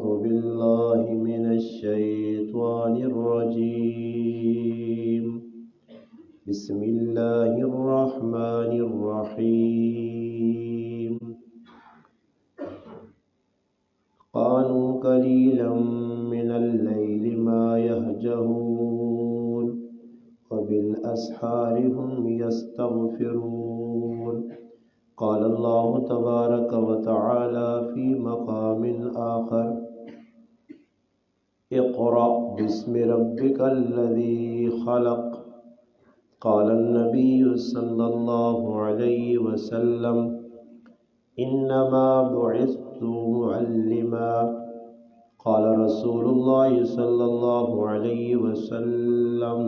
أعوذ بالله من الشيطان الرجيم بسم الله الرحمن الرحيم قالوا قليلا من الليل ما يهجعون وبالأسحار هم يستغفرون قال الله تبارك وتعالى في مقام آخر اقرأ باسم ربك الذي خلق قال النبي صلى الله عليه وسلم إنما بعثت معلما قال رسول الله صلى الله عليه وسلم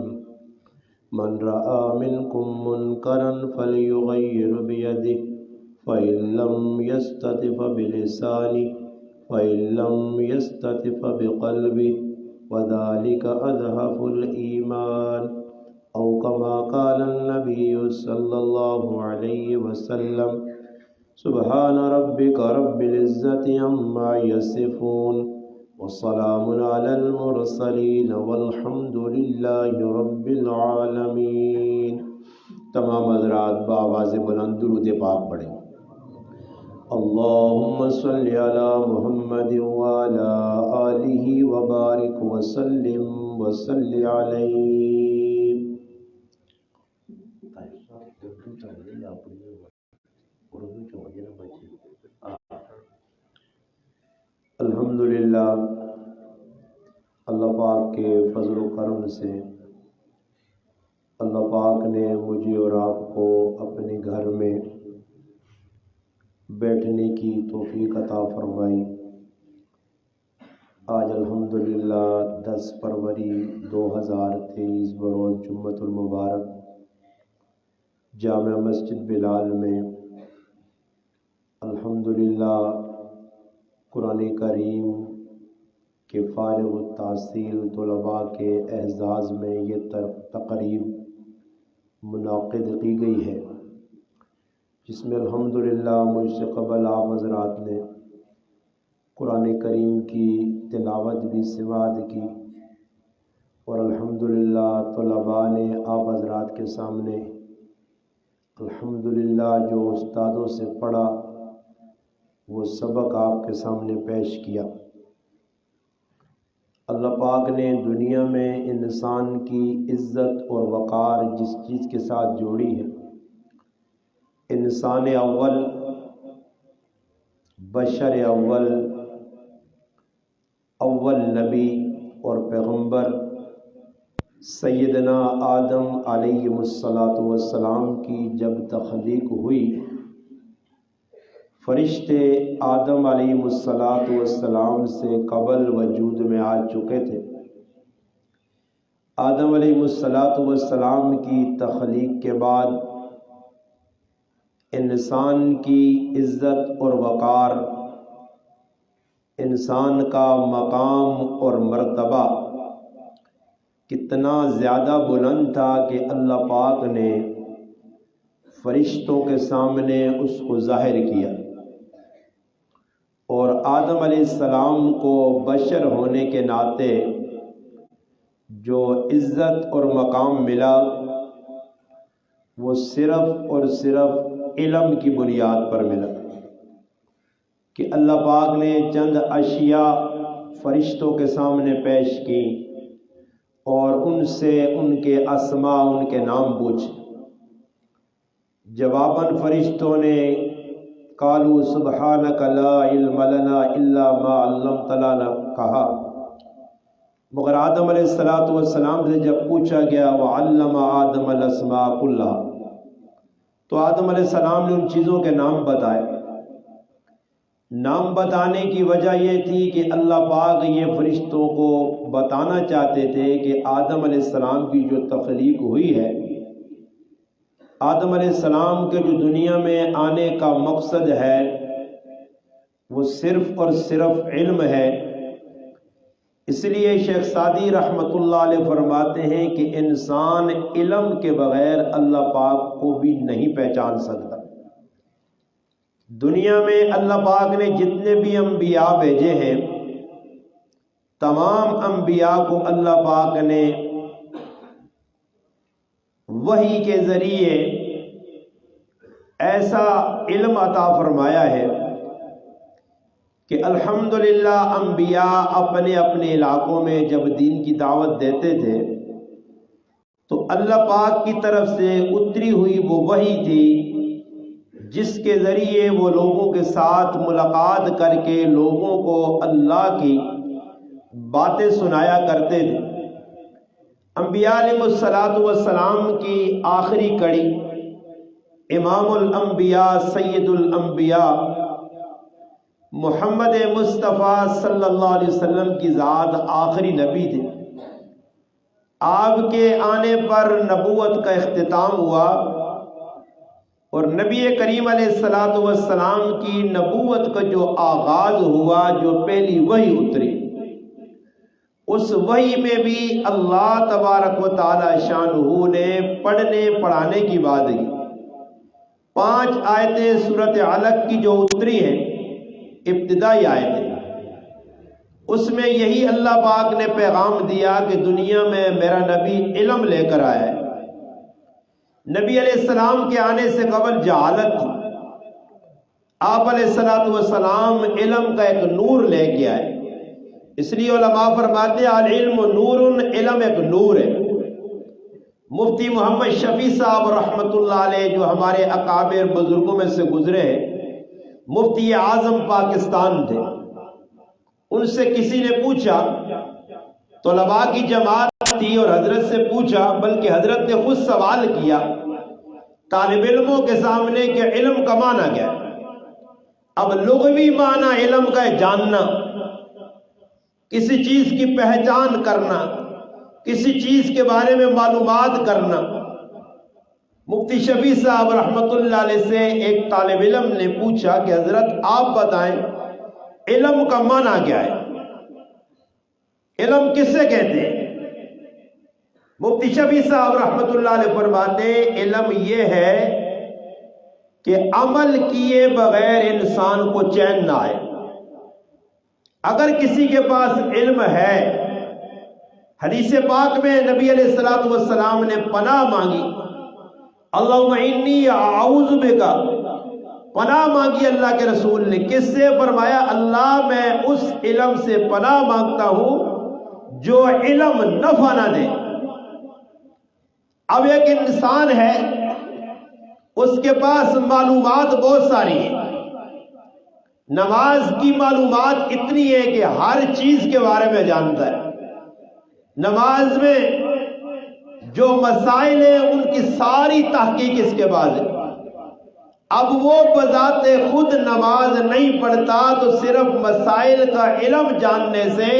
من رأى منكم منكرا فليغير بيده فإن لم يستطع بلسانه فإن لم يستطع بقلبه وذلك أضعف الإيمان أو كما قال النبي صلى الله عليه وسلم سبحان ربك رب العزة عما يصفون والسلام على المرسلين والحمد لله رب العالمين۔ تمام حضرات بآواز بلند درود پاک پڑھیں۔ اللهم صل على محمد وعلى آله وبارك وسلم وصل عليه۔ الحمدللہ اللہ پاک کے فضل و کرم سے اللہ پاک نے مجھے اور آپ کو اپنے گھر میں بیٹھنے کی توفیق عطا فرمائی۔ آج الحمدللہ 10 فروری 2023 بروز جمعۃ المبارک جامع مسجد بلال میں الحمدللہ قرآن کریم کے فارغ التحصیل طلباء کے اعزاز میں یہ تقریب منعقد کی گئی ہے، جس میں الحمدللہ مجھ سے قبل آپ حضرات نے قرآن کریم کی تلاوت بھی سماعت کی، اور الحمدللہ طلباء نے آپ حضرات کے سامنے الحمدللہ جو استادوں سے پڑھا وہ سبق آپ کے سامنے پیش کیا۔ اللہ پاک نے دنیا میں انسان کی عزت اور وقار جس چیز کے ساتھ جوڑی ہے، انسان اول، بشر اول، اول نبی اور پیغمبر سیدنا آدم علیہ السلام کی جب تخلیق ہوئی، فرشتے آدم علیہ السلام سے قبل وجود میں آ چکے تھے۔ آدم علیہ السلام کی تخلیق کے بعد انسان کی عزت اور وقار، انسان کا مقام اور مرتبہ کتنا زیادہ بلند تھا کہ اللہ پاک نے فرشتوں کے سامنے اس کو ظاہر کیا، اور آدم علیہ السلام کو بشر ہونے کے ناطے جو عزت اور مقام ملا وہ صرف اور صرف علم کی بنیاد پر ملا، کہ اللہ پاک نے چند اشیاء فرشتوں کے سامنے پیش کی اور ان سے ان کے اسماء، ان کے نام پوچھے۔ جواباً فرشتوں نے قالوا سبحانک لا علم لنا الا ما علمتنا کہا، مگر آدم علیہ السلام سے جب پوچھا گیا وعلم آدم الاسماء کلھا، تو آدم علیہ السلام نے ان چیزوں کے نام بتائے۔ نام بتانے کی وجہ یہ تھی کہ اللہ پاک یہ فرشتوں کو بتانا چاہتے تھے کہ آدم علیہ السلام کی جو تخلیق ہوئی ہے، آدم علیہ السلام کے جو دنیا میں آنے کا مقصد ہے وہ صرف اور صرف علم ہے۔ اس لیے شیخ سعدی رحمۃ اللہ علیہ فرماتے ہیں کہ انسان علم کے بغیر اللہ پاک کو بھی نہیں پہچان سکتا۔ دنیا میں اللہ پاک نے جتنے بھی انبیاء بھیجے ہیں تمام انبیاء کو اللہ پاک نے وحی کے ذریعے ایسا علم عطا فرمایا ہے کہ الحمدللہ انبیاء اپنے اپنے علاقوں میں جب دین کی دعوت دیتے تھے تو اللہ پاک کی طرف سے اتری ہوئی وہ وحی تھی جس کے ذریعے وہ لوگوں کے ساتھ ملاقات کر کے لوگوں کو اللہ کی باتیں سنایا کرتے تھے۔ انبیاء علیہ الصلوۃ والسلام کی آخری کڑی امام الانبیاء سید الانبیاء محمد مصطفیٰ صلی اللہ علیہ وسلم کی ذات آخری نبی تھے۔ آپ کے آنے پر نبوت کا اختتام ہوا اور نبی کریم علیہ الصلوۃ والسلام کی نبوت کا جو آغاز ہوا، جو پہلی وحی اتری، اس وحی میں بھی اللہ تبارک و تعالی شانہ نے پڑھنے پڑھانے کی بات کی۔ 5 آیتیں سورۃ علق کی جو اتری ہیں، ابتدائی آیتیں، اس میں یہی اللہ پاک نے پیغام دیا کہ دنیا میں میرا نبی علم لے کر آیا ہے۔ نبی علیہ السلام کے آنے سے قبل جہالت تھی، آپ علیہ الصلوۃ والسلام علم کا ایک نور لے کے آئے۔ اس لیے علماء فرماتے ہیں العلم نور، علم ایک نور ہے۔ مفتی محمد شفیع صاحب رحمۃ اللہ علیہ جو ہمارے اکابر بزرگوں میں سے گزرے ہیں، مفتی اعظم پاکستان تھے، ان سے کسی نے پوچھا، طلباء کی جماعت تھی اور حضرت سے پوچھا، بلکہ حضرت نے خود سوال کیا طالب علموں کے سامنے کہ علم کا معنی کیا ہے؟ اب لغوی معنی علم کا ہے جاننا، کسی چیز کی پہچان کرنا، کسی چیز کے بارے میں معلومات کرنا۔ مفتی شفیع صاحب رحمۃ اللہ علیہ سے ایک طالب علم نے پوچھا کہ حضرت آپ بتائیں علم کا معنی کیا ہے؟ علم کسے کہتے ہیں؟ مفتی شفیع صاحب رحمۃ اللہ علیہ فرماتے ہیں علم یہ ہے کہ عمل کیے بغیر انسان کو چین نہ آئے۔ اگر کسی کے پاس علم ہے، حدیث پاک میں نبی علیہ الصلوۃ والسلام نے پناہ مانگی، اللہم انی اعوذ بک، پناہ مانگی اللہ کے رسول نے، کس سے؟ فرمایا اللہ میں اس علم سے پناہ مانگتا ہوں جو علم نفع نہ دے۔ اب ایک انسان ہے، اس کے پاس معلومات بہت ساری ہیں، نماز کی معلومات اتنی ہے کہ ہر چیز کے بارے میں جانتا ہے، نماز میں جو مسائل ہیں ان کی ساری تحقیق اس کے بعد ہے۔ اب وہ بذات خود نماز نہیں پڑھتا تو صرف مسائل کا علم جاننے سے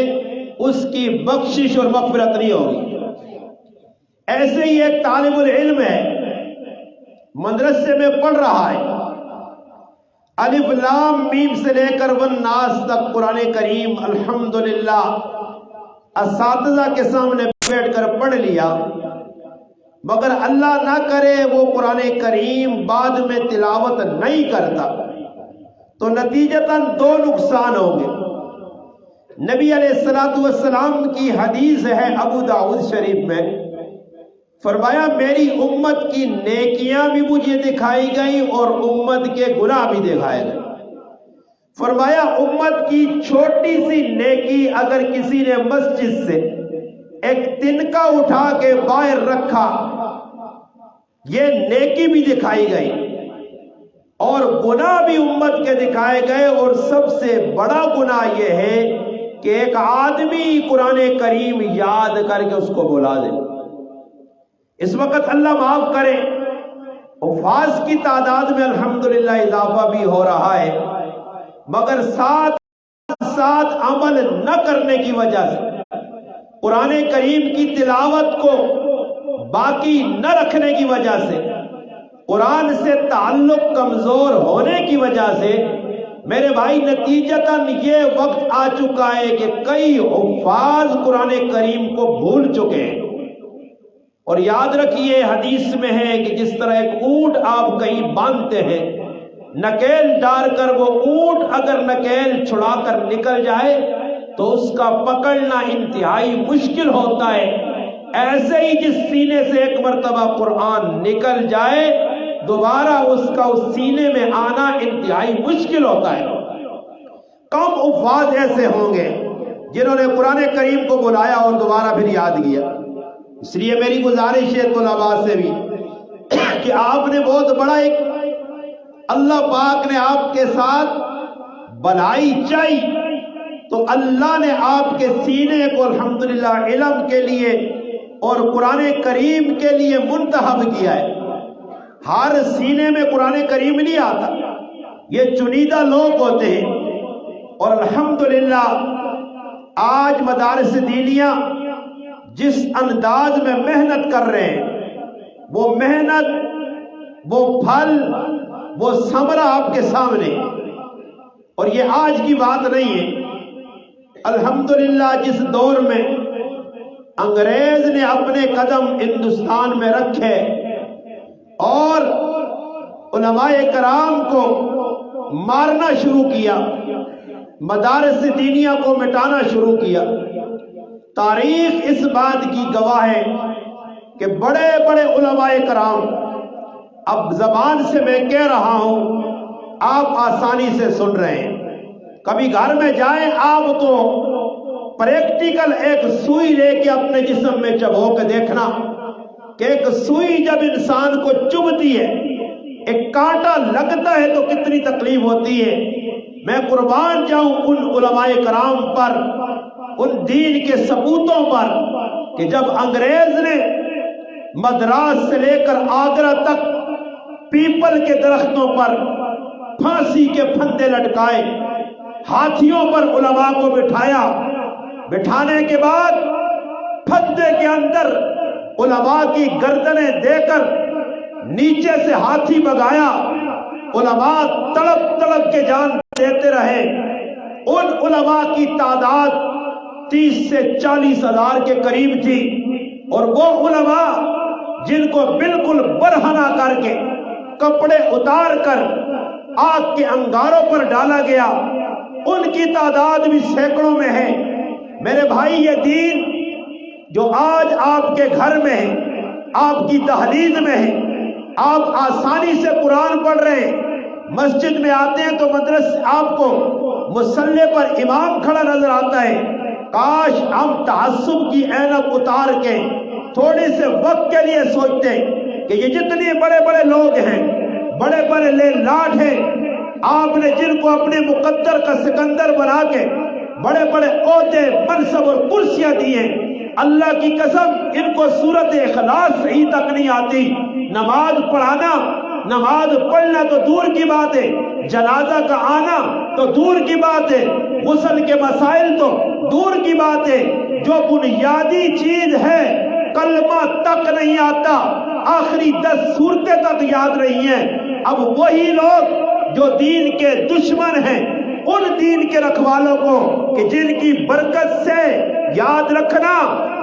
اس کی بخشش اور مغفرت نہیں ہوگی۔ ایسے ہی ایک طالب العلم ہے، مدرسے میں پڑھ رہا ہے، الف لام میم سے لے کر والناس تک قرآن کریم الحمدللہ اساتذہ کے سامنے بیٹھ کر پڑھ لیا، مگر اللہ نہ کرے وہ قرآن کریم بعد میں تلاوت نہیں کرتا تو نتیجتاً 2 نقصان ہوں گے۔ نبی علیہ الصلوۃ والسلام کی حدیث ہے ابو داؤد شریف میں، فرمایا میری امت کی نیکیاں بھی مجھے دکھائی گئی اور امت کے گناہ بھی دکھائے گئے۔ فرمایا امت کی چھوٹی سی نیکی اگر کسی نے مسجد سے ایک تنکا اٹھا کے باہر رکھا، یہ نیکی بھی دکھائی گئی اور گناہ بھی امت کے دکھائے گئے، اور سب سے بڑا گناہ یہ ہے کہ ایک آدمی قرآن کریم یاد کر کے اس کو بلا دے۔ اس وقت اللہ معاف کرے حفاظ کی تعداد میں الحمدللہ اضافہ بھی ہو رہا ہے، مگر ساتھ ساتھ عمل نہ کرنے کی وجہ سے، قرآن کریم کی تلاوت کو باقی نہ رکھنے کی وجہ سے، قرآن سے تعلق کمزور ہونے کی وجہ سے، میرے بھائی نتیجتاً یہ وقت آ چکا ہے کہ کئی حفاظ قرآن کریم کو بھول چکے ہیں۔ اور یاد رکھیے حدیث میں ہے کہ جس طرح ایک اونٹ آپ کہیں باندھتے ہیں، نکیل ڈال کر وہ اونٹ اگر نکیل چھڑا کر نکل جائے تو اس کا پکڑنا انتہائی مشکل ہوتا ہے۔ ایسے ہی جس سینے سے ایک مرتبہ قرآن نکل جائے دوبارہ اس کا اس سینے میں آنا انتہائی مشکل ہوتا ہے۔ کم افراد ایسے ہوں گے جنہوں نے قرآن کریم کو بلایا اور دوبارہ پھر یاد کیا۔ اس لیے میری گزارش ہے طلباء سے بھی کہ آپ نے بہت بڑا ایک اللہ پاک نے آپ کے ساتھ بھلائی چاہی تو اللہ نے آپ کے سینے کو الحمدللہ علم کے لیے اور قرآن کریم کے لیے منتخب کیا ہے۔ ہر سینے میں قرآن کریم نہیں آتا، یہ چنیدہ لوگ ہوتے ہیں۔ اور الحمدللہ آج مدارس دینیہ جس انداز میں محنت کر رہے ہیں وہ محنت، وہ پھل، وہ ثمرہ آپ کے سامنے، اور یہ آج کی بات نہیں ہے۔ الحمدللہ جس دور میں انگریز نے اپنے قدم ہندوستان میں رکھے اور علماء کرام کو مارنا شروع کیا، مدارس دینیہ کو مٹانا شروع کیا، تاریخ اس بات کی گواہ ہے کہ بڑے بڑے علماء کرام، اب زبان سے میں کہہ رہا ہوں آپ آسانی سے سن رہے ہیں، کبھی گھر میں جائیں آپ تو پریکٹیکل ایک سوئی لے کے اپنے جسم میں چبھو کے دیکھنا کہ ایک سوئی جب انسان کو چبھتی ہے، ایک کانٹا لگتا ہے تو کتنی تکلیف ہوتی ہے۔ میں قربان جاؤں ان علماء کرام پر، ان دین کے ثبوتوں پر کہ جب انگریز نے مدراس سے لے کر آگرہ تک پیپل کے درختوں پر پھانسی کے پھندے لٹکائے، ہاتھیوں پر علماء کو بٹھایا، بٹھانے کے بعد پھندے کے اندر علماء کی گردنیں دے کر نیچے سے ہاتھی بگایا، علماء تڑپ تڑپ کے جان دیتے رہے۔ ان علماء کی تعداد 30 سے 40 ہزار کے قریب تھی، اور وہ علماء جن کو بالکل برہنہ کر کے کپڑے اتار کر آگ کے انگاروں پر ڈالا گیا، ان کی تعداد بھی سینکڑوں میں ہے۔ میرے بھائی یہ دین جو آج آپ کے گھر میں ہے، آپ کی دہلیز میں ہے، آپ آسانی سے قرآن پڑھ رہے ہیں، مسجد میں آتے ہیں تو مدرسے آپ کو مصلی پر امام کھڑا نظر آتا ہے۔ کاش ہم تعصب کی اینک اتار کے تھوڑے سے وقت کے لیے سوچتے کہ یہ جتنے بڑے بڑے لوگ ہیں، بڑے بڑے لاٹ ہیں، آپ نے جن کو اپنے مقدر کا سکندر بنا کے بڑے بڑے عہدے، منصب اور کرسیاں دی ہیں، اللہ کی قسم ان کو سورت اخلاص صحیح تک نہیں آتی۔ نماز پڑھانا، نماز پڑھنا تو دور کی بات ہے، جنازہ کا آنا تو دور کی بات ہے، غسل کے مسائل تو دور کی بات ہے، جو بنیادی چیز ہے کلمہ تک نہیں آتا، آخری 10 صورتیں تک یاد نہیں ہیں۔ اب وہی لوگ جو دین کے دشمن ہیں، ان دین کے رکھوالوں کو کہ جن کی برکت سے یاد رکھنا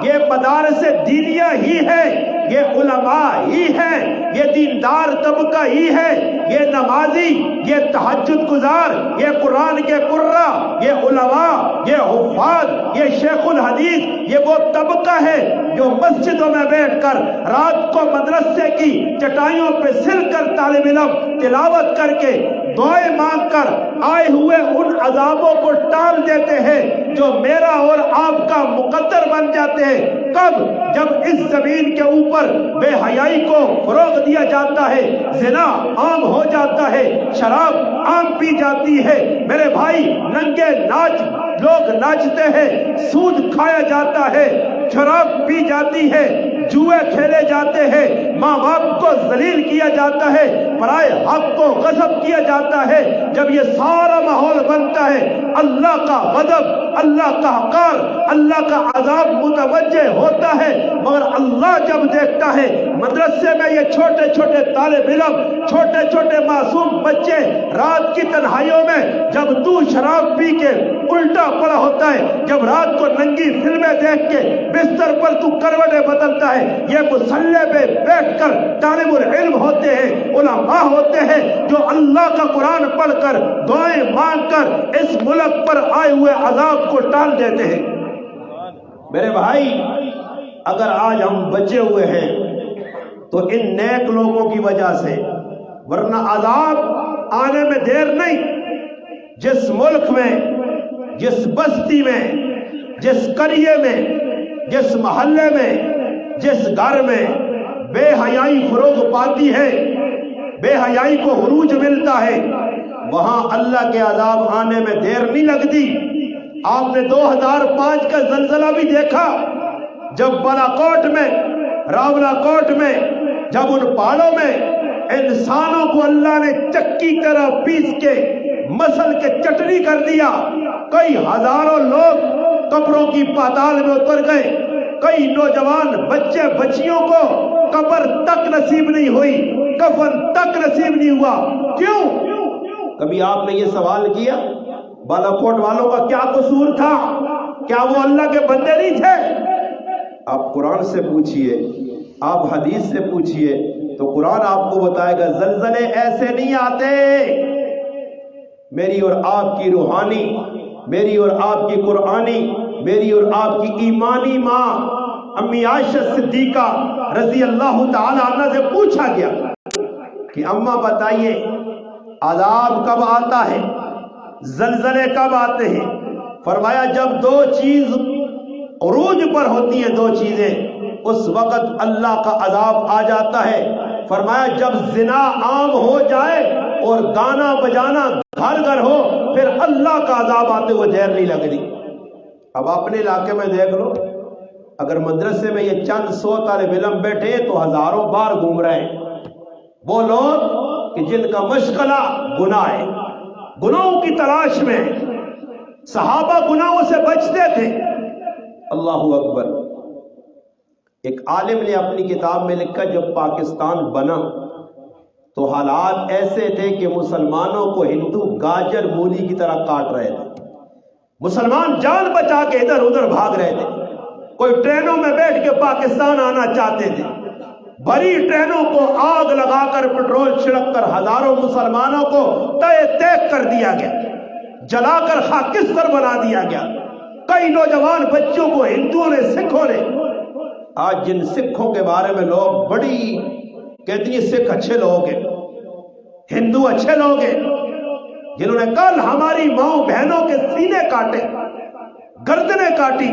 یہ مدارس دینیہ ہی ہے، یہ علماء ہی ہے، یہ دیندار طبقہ ہی ہے، یہ نمازی، یہ تہجد گزار، یہ قرآن کے قرہ، یہ علماء، یہ حفاظ، یہ شیخ الحدیث، یہ وہ طبقہ ہے جو مسجدوں میں بیٹھ کر رات کو مدرسے کی چٹائیوں پہ سل کر طالب علم تلاوت کر کے دعائیں مانگ کر آئے ہوئے ان عذابوں کو ٹال دیتے ہیں جو میرا اور آپ کا مقدر بن جاتے ہیں۔ کب؟ جب اس زمین کے اوپر بے حیائی کو فروغ دیا جاتا ہے، زنا عام ہو جاتا ہے، شراب عام پی جاتی ہے، میرے بھائی ننگے ناچ لوگ ناچتے ہیں، سود کھایا جاتا ہے، شراب پی جاتی ہے، جوئے کھیلے جاتے ہیں، ماں باپ کو ذلیل کیا جاتا ہے، پرائے حق کو غصب کیا جاتا ہے، جب یہ سارا ماحول بنتا ہے اللہ کا غضب، اللہ کا حقار، اللہ کا عذاب متوجہ ہوتا ہے۔ مگر اللہ جب دیکھتا ہے مدرسے میں یہ چھوٹے چھوٹے طالب علم، چھوٹے چھوٹے معصوم بچے رات کی تنہائیوں میں جب تو شراب پی کے الٹا پڑا ہوتا ہے، جب رات کو ننگی فلمیں دیکھ کے بستر پر تو کروٹیں بدلتا ہے، یہ مصلی پہ بیٹھ کر طالب العلم ہوتے ہیں، علماء ہوتے ہیں جو اللہ کا قرآن پڑھ کر دعائیں مانگ کر اس ملک پر آئے ہوئے عذاب کو ٹال دیتے ہیں۔ میرے بھائی، اگر آج ہم بچے ہوئے ہیں تو ان نیک لوگوں کی وجہ سے، ورنہ عذاب آنے میں دیر نہیں۔ جس ملک میں، جس بستی میں، جس قریے میں، جس محلے میں، جس گھر میں بے حیائی فروغ پاتی ہے، بے حیائی کو عروج ملتا ہے، وہاں اللہ کے عذاب آنے میں دیر نہیں لگتی۔ آپ نے 2005 کا زلزلہ بھی دیکھا، جب بالاکوٹ میں، راولا کوٹ میں، جب ان پہاڑوں میں انسانوں کو اللہ نے چکی طرح پیس کے مسل کے چٹنی کر دیا، کئی ہزاروں لوگ قبروں کی پاتال میں اتر گئے، کئی نوجوان بچے بچیوں کو قبر تک نصیب نہیں ہوئی، کفن تک نصیب نہیں ہوا۔ کیوں؟ کبھی آپ نے یہ سوال کیا بالاکوٹ والوں کا کیا قصور تھا؟ کیا وہ اللہ کے بندے نہیں تھے؟ آپ قرآن سے پوچھئے، آپ حدیث سے پوچھئے، تو قرآن آپ کو بتائے گا زلزلے ایسے نہیں آتے۔ میری اور آپ کی روحانی، میری اور آپ کی قرآنی، میری اور آپ کی ایمانی ماں امی عائشہ صدیقہ رضی اللہ تعالی عنہ سے پوچھا گیا کہ اماں بتائیے عذاب کب آتا ہے، زلزلے کب آتے ہیں؟ فرمایا جب دو چیز عروج پر ہوتی ہیں، دو چیزیں، اس وقت اللہ کا عذاب آ جاتا ہے۔ فرمایا جب زنا عام ہو جائے اور گانا بجانا گھر گھر ہو، پھر اللہ کا عذاب آتے ہوئے دیر نہیں لگتی۔ اب اپنے علاقے میں دیکھ لو، اگر مدرسے میں یہ چند 100 طالب علم بیٹھے تو ہزاروں بار گھوم رہے ہیں وہ لوگ کہ جن کا مشغلہ گناہ ہے، گناہوں کی تلاش میں۔ صحابہ گناہوں سے بچتے تھے۔ اللہ اکبر۔ ایک عالم نے اپنی کتاب میں لکھا جب پاکستان بنا تو حالات ایسے تھے کہ مسلمانوں کو ہندو گاجر مولی کی طرح کاٹ رہے تھے، مسلمان جان بچا کے ادھر ادھر بھاگ رہے تھے۔ کوئی ٹرینوں میں بیٹھ کے پاکستان آنا چاہتے تھے، بڑی ٹرینوں کو آگ لگا کر پٹرول چھڑک کر ہزاروں مسلمانوں کو تہہ تیگ کر دیا گیا، جلا کر خاکستر بنا دیا گیا۔ کئی نوجوان بچوں کو ہندوؤں نے، سکھوں نے، آج جن سکھوں کے بارے میں لوگ بڑی کہتی ہیں سکھ اچھے لوگ ہیں، ہندو اچھے لوگ ہیں، جنہوں نے کل ہماری ماؤں بہنوں کے سینے کاٹے، گردنیں کاٹی۔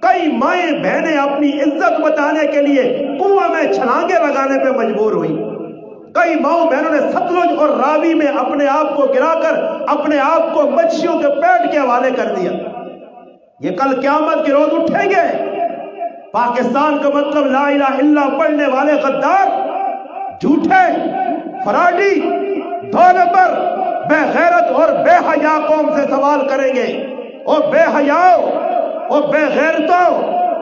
کئی مائیں بہنیں اپنی عزت بچانے کے لیے کنویں میں چھلانگیں لگانے پہ مجبور ہوئی۔ کئی ماؤں بہنوں نے ستلج اور راوی میں اپنے آپ کو گرا کر اپنے آپ کو مچھیوں کے پیٹ کے حوالے کر دیا۔ یہ کل قیامت کے روز اٹھیں گے۔ پاکستان کا مطلب لا الہ الا اللہ پڑھنے والے غدار، جھوٹے، فراڈی، دو نمبر، بے غیرت اور بے حیا قوم سے سوال کریں گے۔ اور بے حیاؤ اور بے غیرتوں،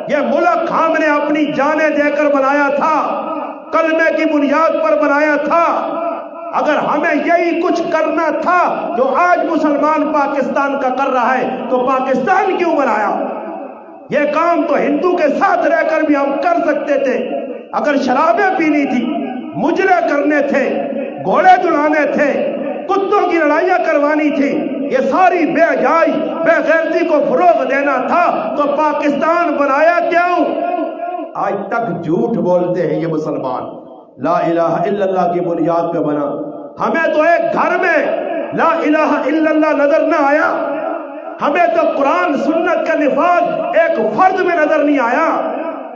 یہ ملک ہم نے اپنی جانیں دے کر بنایا تھا، کلمے کی بنیاد پر بنایا تھا۔ اگر ہمیں یہی کچھ کرنا تھا جو آج مسلمان پاکستان کا کر رہا ہے تو پاکستان کیوں بنایا؟ یہ کام تو ہندو کے ساتھ رہ کر بھی ہم کر سکتے تھے۔ اگر شرابیں پینی تھی، مجرے کرنے تھے، گھوڑے دلانے تھے، کتوں کی لڑائیاں کروانی تھی، یہ ساری بے حیائی، بے غیرتی کو فروغ دینا تھا تو پاکستان بنایا کیوں؟ آج تک جھوٹ بولتے ہیں یہ مسلمان۔ لا الہ الا اللہ کی بنیاد پہ بنا۔ ہمیں تو ایک گھر میں لا الہ الا اللہ نظر نہ آیا، ہمیں تو قرآن سنت کا نفاذ ایک فرد میں نظر نہیں آیا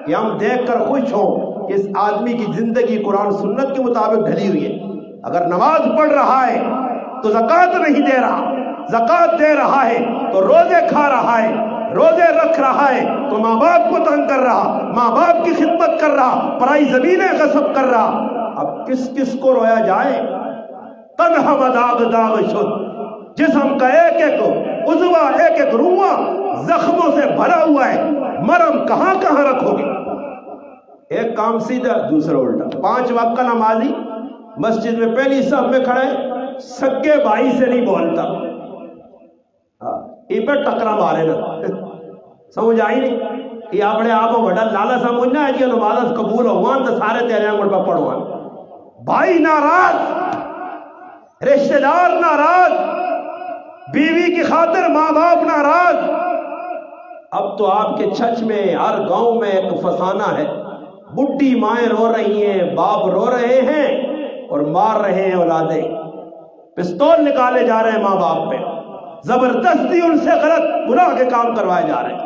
کہ ہم دیکھ کر خوش ہوں کہ اس آدمی کی زندگی قرآن سنت کے مطابق ڈھلی ہوئی ہے۔ اگر نماز پڑھ رہا ہے تو زکوٰۃ نہیں دے رہا، زکوٰۃ دے رہا ہے تو روزے کھا رہا ہے، روزے رکھ رہا ہے تو ماں باپ کو تنگ کر رہا، ماں باپ کی خدمت کر رہا، پرائی زمینیں غصب کر رہا۔ اب کس کس کو رویا جائے؟ تنہا و داغ داغ شد، جسم کا ایک ایک عضو، ایک ایک روح زخموں سے بھرا ہوا ہے، مرم کہاں کہاں رکھو گے؟ ایک کام سیدھا دوسرا الٹا۔ 5 وقت کا نمازی مسجد میں پہلی صف میں کھڑے، سگے بھائی سے نہیں بولتا، یہ پہ ٹکرا مارے نا، سمجھ آئی نہیں؟ یہ اپنے آپ کو بڑا لالا سمجھنا ہے کہ نماز قبول ہوان تو سارے تیرے انگل پہ پڑھوان۔ بھائی ناراض، رشتہ دار ناراض، بیوی کی خاطر ماں باپ ناراض۔ اب تو آپ کے چھچ میں ہر گاؤں میں ایک فسانہ ہے، بڈھی مائیں رو رہی ہیں، باپ رو رہے ہیں اور مار رہے ہیں اولادیں، پستول نکالے جا رہے ہیں ماں باپ پہ، زبردستی ان سے غلط گناہ کے کام کروائے جا رہے ہیں۔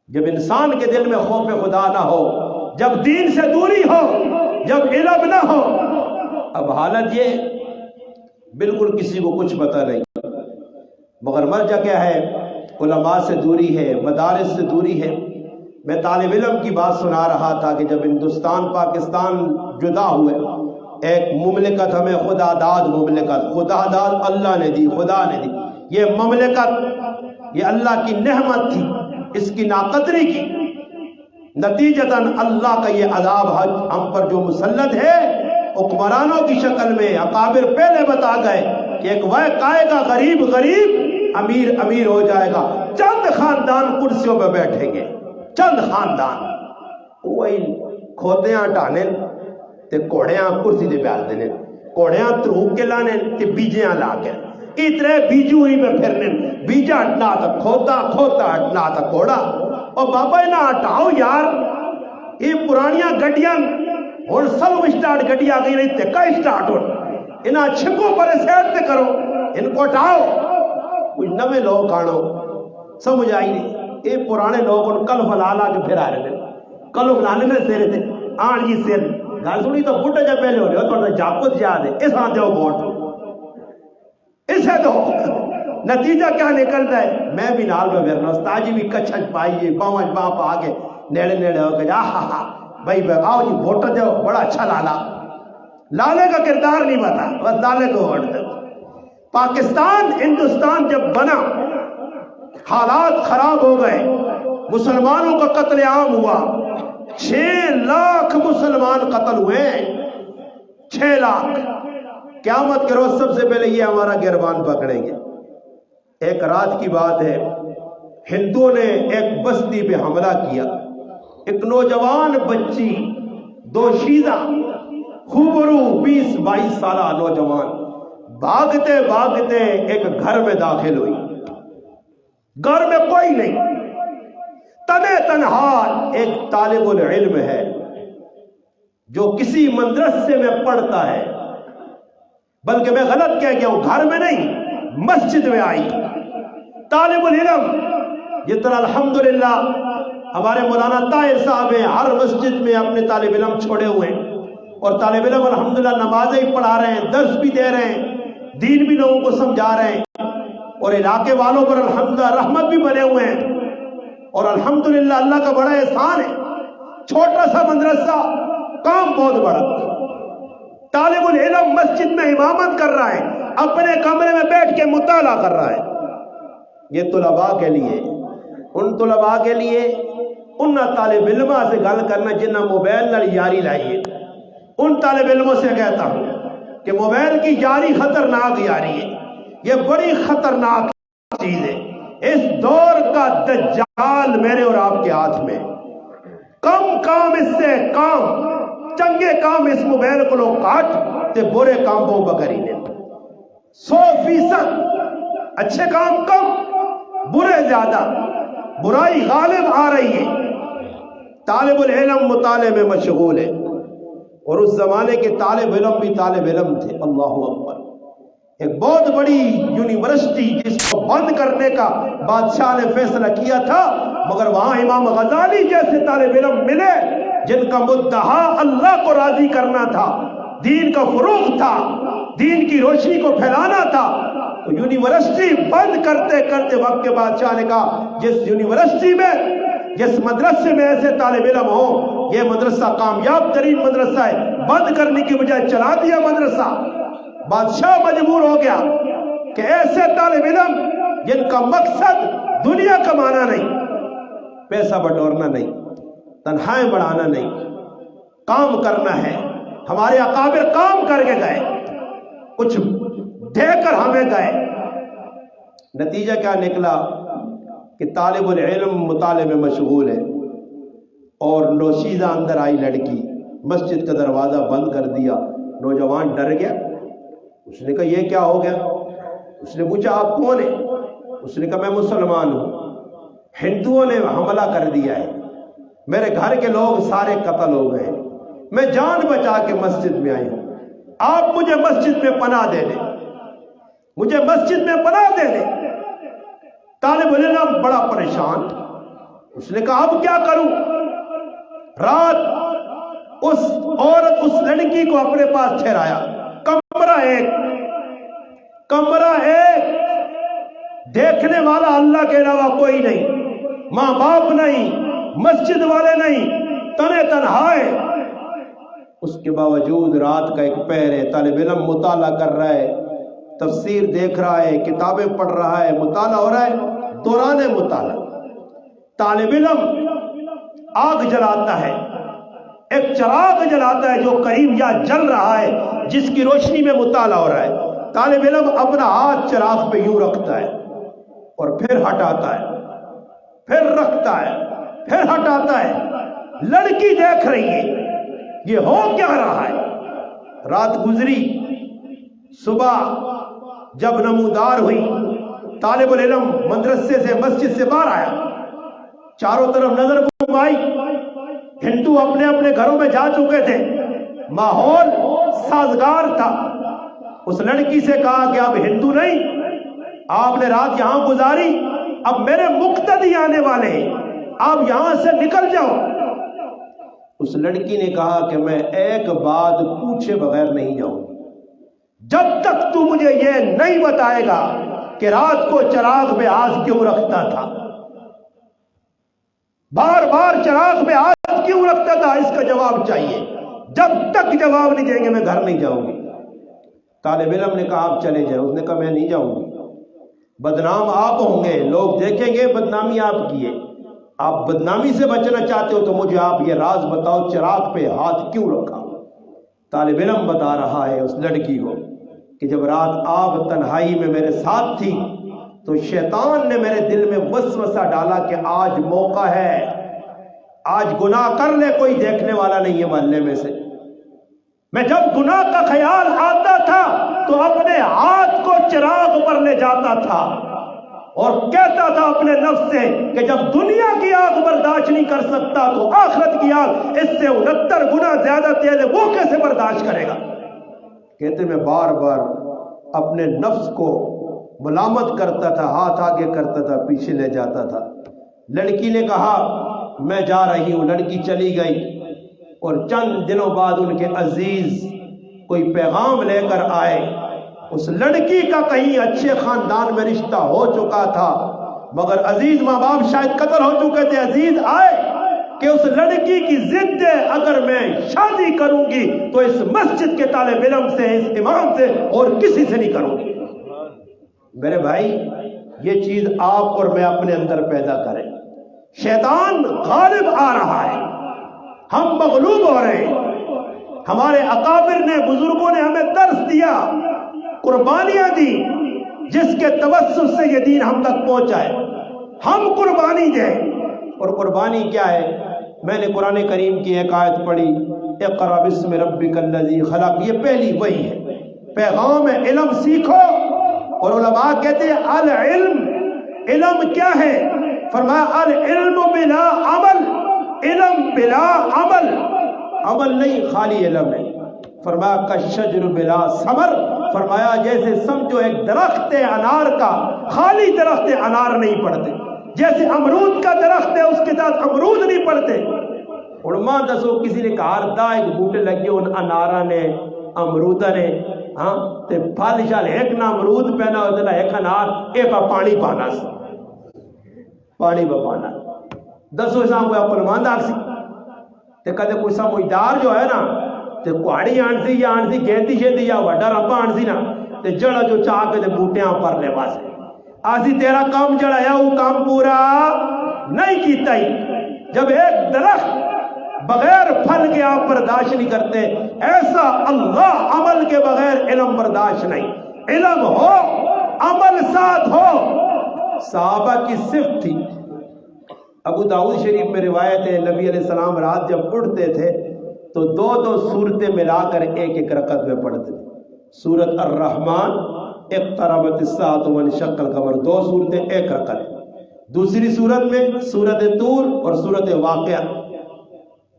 جب انسان کے دل میں خوف خدا نہ ہو، جب دین سے دوری ہو، جب علم نہ ہو، اب حالت یہ بالکل کسی کو کچھ پتہ نہیں، مگر مرجع کیا ہے؟ علماء سے دوری ہے، مدارس سے دوری ہے۔ میں طالب علم کی بات سنا رہا تھا کہ جب ہندوستان پاکستان جدا ہوئے، ایک مملکت ہمیں خدا داد مملکت، خدا داد اللہ نے دی، خدا نے دی یہ مملکت، یہ اللہ کی نعمت تھی، اس کی ناقدری کی، نتیجتاً اللہ کا یہ عذاب ہم پر جو مسلط ہے حکمرانوں کی شکل میں۔ اکابر پہلے بتا گئے کہ ایک وقت آئے گا غریب غریب، امیر امیر ہو جائے گا، چند خاندان کرسیوں پہ بیٹھیں گے، چند خاندان، وہی کھوتیاں ٹانے تے کوڑیاں کرسی دے بیال دینے، کوڑیاں تروک کے لانے تے بیجیاں لا کے، اتنے بیجو ہی میں پھرنے، بیجا ہٹنا تا کھوتا، کھوتا ہٹنا تا کوڑا۔ اور بابا نہ ہٹاؤ یار، یہ پرانیاں گڈیاں اور سلو اسٹارٹ گڈی آ گئی نہیں تے کا اسٹارٹ ہو، انہاں چھکو پر سیٹ تے کرو، ان کو ہٹاؤ، کچھ نوے لوگ آنو، سمجھ آئی نہیں۔ یہ پرانے لوگ ان کل فلالا کے پھر آ رہے ہیں، کل فلانے میں سیرے تھے آن جی سیر گل سنی تو بڑھے جب پہلے ہو رہے ہو تو جاپت یاد ہے، اس ہاں جاؤ ووٹ اسے دو، نتیجہ کیا نکلتا ہے؟ میں بھی نال میں پھرنا، استاد جی بھی کچھج پائیے، پاؤں پاں پا کے نیڑے نیڑے ہو کے ہاں بھائی آؤ جی ووٹ دو، بڑا اچھا لالا، لالے کا کردار نہیں پتا، بس لالے کو ووٹ دو۔ پاکستان ہندوستان جب بنا حالات خراب ہو گئے، مسلمانوں کا قتل عام ہوا، 6 لاکھ مسلمان قتل ہوئے، 6 لاکھ۔ قیامت کے روز سب سے پہلے یہ ہمارا گربان پکڑیں گے۔ ایک رات کی بات ہے، ہندوؤں نے ایک بستی پہ حملہ کیا، ایک نوجوان بچی دوشیزہ خوبرو 20-22 سالہ نوجوان بھاگتے بھاگتے ایک گھر میں داخل ہوئی، گھر میں کوئی نہیں، تنے تنہا ایک طالب العلم ہے جو کسی مدرسے میں پڑھتا ہے، بلکہ میں غلط کہہ گیا ہوں، گھر میں نہیں مسجد میں آئی طالب العلم۔ یہ طرح الحمدللہ ہمارے مولانا طاہر صاحب ہیں، ہر مسجد میں اپنے طالب علم چھوڑے ہوئے ہیں، اور طالب علم الحمدللہ نمازیں ہی پڑھا رہے ہیں، درس بھی دے رہے ہیں، دین بھی لوگوں کو سمجھا رہے ہیں، اور علاقے والوں پر الحمدللہ رحمت بھی بنے ہوئے ہیں، اور الحمدللہ اللہ کا بڑا احسان ہے، چھوٹا سا مدرسہ کام بہت بڑا۔ طالب العلم مسجد میں امامت کر رہا ہے، اپنے کمرے میں بیٹھ کے مطالعہ کر رہا ہے۔ یہ طلباء کے لیے، ان طلباء کے لیے ان طالب علموں سے گل کرنا جنہ موبائل نال یاری لائیے، ان طالب علموں سے کہتا ہوں کہ موبائل کی یاری خطرناک یاری ہے، یہ بڑی خطرناک چیز ہے۔ اس دور کا دجال میرے اور آپ کے ہاتھ میں، کم کام اس سے کام، چنگے کام اس موبائل کو لوگ کاٹ تے برے کام کو بکری نے، 100% اچھے کام کم، برے زیادہ، برائی غالب آ رہی ہے۔ طالب العلم مطالعے میں مشغول ہے، اور اس زمانے کے طالب علم بھی طالب علم تھے، اللہ اکبر۔ ایک بہت بڑی یونیورسٹی جس کو بند کرنے کا بادشاہ نے فیصلہ کیا تھا، مگر وہاں امام غزالی جیسے طالب علم ملے جن کا مدعا اللہ کو راضی کرنا تھا، دین کا فروغ تھا، دین کی روشنی کو پھیلانا تھا۔ تو یونیورسٹی بند کرتے کرتے وقت کے بادشاہ نے کہا جس یونیورسٹی میں، جس مدرسے میں ایسے طالب علم ہو، یہ مدرسہ کامیاب ترین مدرسہ ہے، بند کرنے کی بجائے چلا دیا مدرسہ۔ بادشاہ مجبور ہو گیا کہ ایسے طالب علم جن کا مقصد دنیا کمانا نہیں، پیسہ بٹورنا نہیں، تنخواہیں بڑھانا نہیں، کام کرنا ہے۔ ہمارے اکابر کام کر کے گئے، کچھ دے کر ہمیں گئے، نتیجہ کیا نکلا کہ طالب العلم مطالعے میں مشغول ہے، اور نوشیزہ اندر آئی لڑکی، مسجد کا دروازہ بند کر دیا۔ نوجوان ڈر گیا، اس نے کہا یہ کیا ہو گیا؟ اس نے پوچھا آپ کون ہیں؟ اس نے کہا میں مسلمان ہوں، ہندوؤں نے حملہ کر دیا ہے، میرے گھر کے لوگ سارے قتل ہو گئے، میں جان بچا کے مسجد میں آئی ہوں، آپ مجھے مسجد میں پناہ دے دیں، مجھے مسجد میں پناہ دے دیں۔ طالب علم بڑا پریشان، اس نے کہا اب کیا کروں؟ رات اس عورت اس لڑکی کو اپنے پاس ٹھہرایا، کمرہ ایک، دیکھنے والا اللہ کے علاوہ کوئی نہیں، ماں باپ نہیں، مسجد والے نہیں، تنے تنہائے۔ اس کے باوجود رات کا ایک پہر ہے، طالب علم مطالعہ کر رہا ہے، تفسیر دیکھ رہا ہے، کتابیں پڑھ رہا ہے، مطالعہ ہو رہا ہے۔ دوران مطالعہ طالب علم آگ جلاتا ہے، ایک چراغ جلاتا ہے جو قریب یا جل رہا ہے، جس کی روشنی میں مطالعہ ہو رہا ہے۔ طالب علم اپنا ہاتھ چراغ پہ یوں رکھتا ہے اور پھر ہٹاتا ہے، پھر رکھتا ہے، پھر ہٹاتا ہے۔ لڑکی دیکھ رہی ہے یہ ہو کیا رہا ہے۔ رات گزری، صبح جب نمودار ہوئی، طالب العلم مدرسے سے مسجد سے باہر آیا، چاروں طرف نظر گھمائی، ہندو اپنے اپنے گھروں میں جا چکے تھے، ماحول سازگار تھا۔ اس لڑکی سے کہا کہ اب ہندو نہیں، آپ نے رات یہاں گزاری، اب میرے مقتدی آنے والے ہیں، آپ یہاں سے نکل جاؤ۔ اس لڑکی نے کہا کہ میں ایک بات پوچھے بغیر نہیں جاؤں گی، جب تک تو مجھے یہ نہیں بتائے گا کہ رات کو چراغ میں آگ کیوں رکھتا تھا، بار بار چراغ میں آگ کیوں رکھتا تھا، اس کا جواب چاہیے۔ جب تک جواب نہیں دیں گے میں گھر نہیں جاؤں گی۔ طالب علم نے کہا آپ چلے جائیں، اس نے کہا میں نہیں جاؤں گی، بدنام آپ ہوں گے، لوگ دیکھیں گے بدنامی آپ کی ہے، آپ بدنامی سے بچنا چاہتے ہو تو مجھے آپ یہ راز بتاؤ، چراغ پہ ہاتھ کیوں رکھا؟ طالب علم بتا رہا ہے اس لڑکی کو کہ جب رات آپ تنہائی میں میرے ساتھ تھی تو شیطان نے میرے دل میں وسوسہ ڈالا کہ آج موقع ہے، آج گناہ کر لے، کوئی دیکھنے والا نہیں ہے محلے میں سے۔ میں جب گناہ کا خیال آتا تھا تو اپنے ہاتھ کو چراغ پر لے جاتا تھا اور کہتا تھا اپنے نفس سے کہ جب دنیا کی آگ برداشت نہیں کر سکتا تو آخرت کی آگ اس سے 69 گنا زیادہ تیز ہے، وہ کیسے برداشت کرے گا؟ کہتے میں بار بار اپنے نفس کو ملامت کرتا تھا، ہاتھ آگے کرتا تھا، پیچھے لے جاتا تھا۔ لڑکی نے کہا میں جا رہی ہوں، لڑکی چلی گئی اور چند دنوں بعد ان کے عزیز کوئی پیغام لے کر آئے۔ اس لڑکی کا کہیں اچھے خاندان میں رشتہ ہو چکا تھا، مگر عزیز ماں باپ شاید قتل ہو چکے تھے۔ عزیز آئے کہ اس لڑکی کی ضد ہے، اگر میں شادی کروں گی تو اس مسجد کے طالب علم سے، اس امام سے اور کسی سے نہیں کروں گی۔ میرے بھائی یہ چیز آپ اور میں اپنے اندر پیدا کریں۔ شیطان غالب آ رہا ہے، ہم مغلوب ہو رہے ہیں۔ ہمارے اکابر نے، بزرگوں نے ہمیں درس دیا، قربانیاں دی، جس کے توسط سے یہ دین ہم تک پہنچا ہے۔ ہم قربانی دیں، اور قربانی کیا ہے؟ میں نے قرآن کریم کی ایک آیت پڑھی، اقرأ بسم ربک الذی خلق، یہ پہلی وہی ہے، پیغام ہے علم سیکھو۔ اور علماء کہتے ہیں العلم، علم کیا ہے؟ فرمایا العلم بلا عمل، علم بلا عمل، عمل نہیں خالی علم ہے۔ فرمایا کالشجر بلا ثمر، فرمایا جیسے سمجھو ایک درخت انار کا، خالی درخت انار نہیں پڑتے، جیسے امرود کا درخت ہے اس کے ساتھ امرود نہیں پڑتے۔ علماء دسو کسی نے کہا دا ایک بوٹے لگے ان انارا نے، امرودہ نے، ہاں تے پھل شال ایک نہ امرود پہنا ہوتا ہے ایک انار، ایک پانی پانا سی، پانی پانا دسو اساں کوئی اپن آگ سی تے کدے کوئی سمجھدار جو ہے نا تے کوڑی آن سی یا آن سی گیتی شیتی یا وڈا ربا آن سی نا تے جڑا جو چاہ کے تے بوٹیاں پر لے پاسے آسی تیرا کام جڑا ہے وہ کام پورا نہیں کیتا ہی۔ جب ایک درخت بغیر پھل کے آپ برداشت نہیں کرتے، ایسا اللہ عمل کے بغیر علم برداشت نہیں۔ علم ہو، عمل ساتھ ہو۔ صحابہ کی صفت تھی، ابو داؤد شریف میں روایت ہے، نبی علیہ السلام رات جب اٹھتے تھے تو دو دو صورتیں ملا کر ایک ایک رکعت میں پڑھتے تھے. سورت الرحمن اقتربت الساعۃ وانشق القمر، دو صورتیں ایک رکعت. دوسری صورت میں سورت طور اور سورت واقعہ،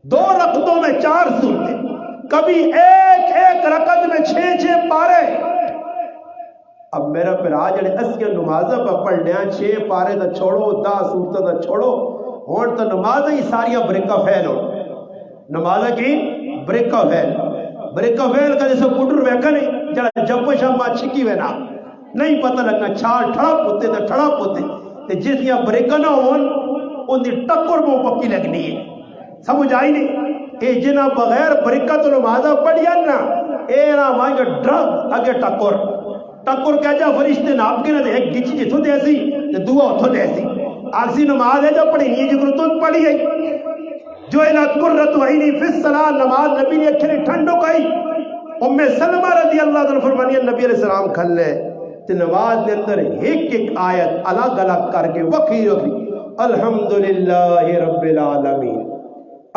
دو رکعتوں میں 4 صورتیں. کبھی ایک ایک رکعت میں 6 پارے. اب میرا پھر آج جڑے اس کے نمازہ پہ پڑھ لیا 6 پارے دا چھوڑو 10 صورتیں دا چھوڑو، ہون تو نمازہ ہی ساریاں بریکہ فیل ہو. نمازہ کی بریکہ فیل، بریکہ فیل کا جیسے پوٹر ویکھا نہیں جڑا جب شامہ چھکی وینا نہیں پتہ لگنا چھاڑ ٹھڑپ ہوتے تے ٹھڑپ ہوتے تے جس یا بریکہ نہ ہون ان دی ٹکر مو پکی لگنی ہے. سمجھ آئی نہیں؟ اے جنا بغیر بریکہ تو نمازہ پڑھیا نا اے نا مانگا ڈرگ اگے ٹکر ٹکر کہہ جا فرشتے ناپ کے نہ دے ایک گچی جتھو دے سی تے دعا اتھو دے سی. آرسی نماز ہے جو پڑھی نہیں جگرو تو پڑھی گئی جو الہ قرۃ عینی فی الصلاۃ. نماز نبی نے اکھری ٹھنڈو کئی. ام سلمہ رضی اللہ عنہ فرمانی نبی علیہ السلام کھلے تے نماز دے اندر ایک ایک آیت الگ الگ کر کے وقی الحمدللہ رب العالمین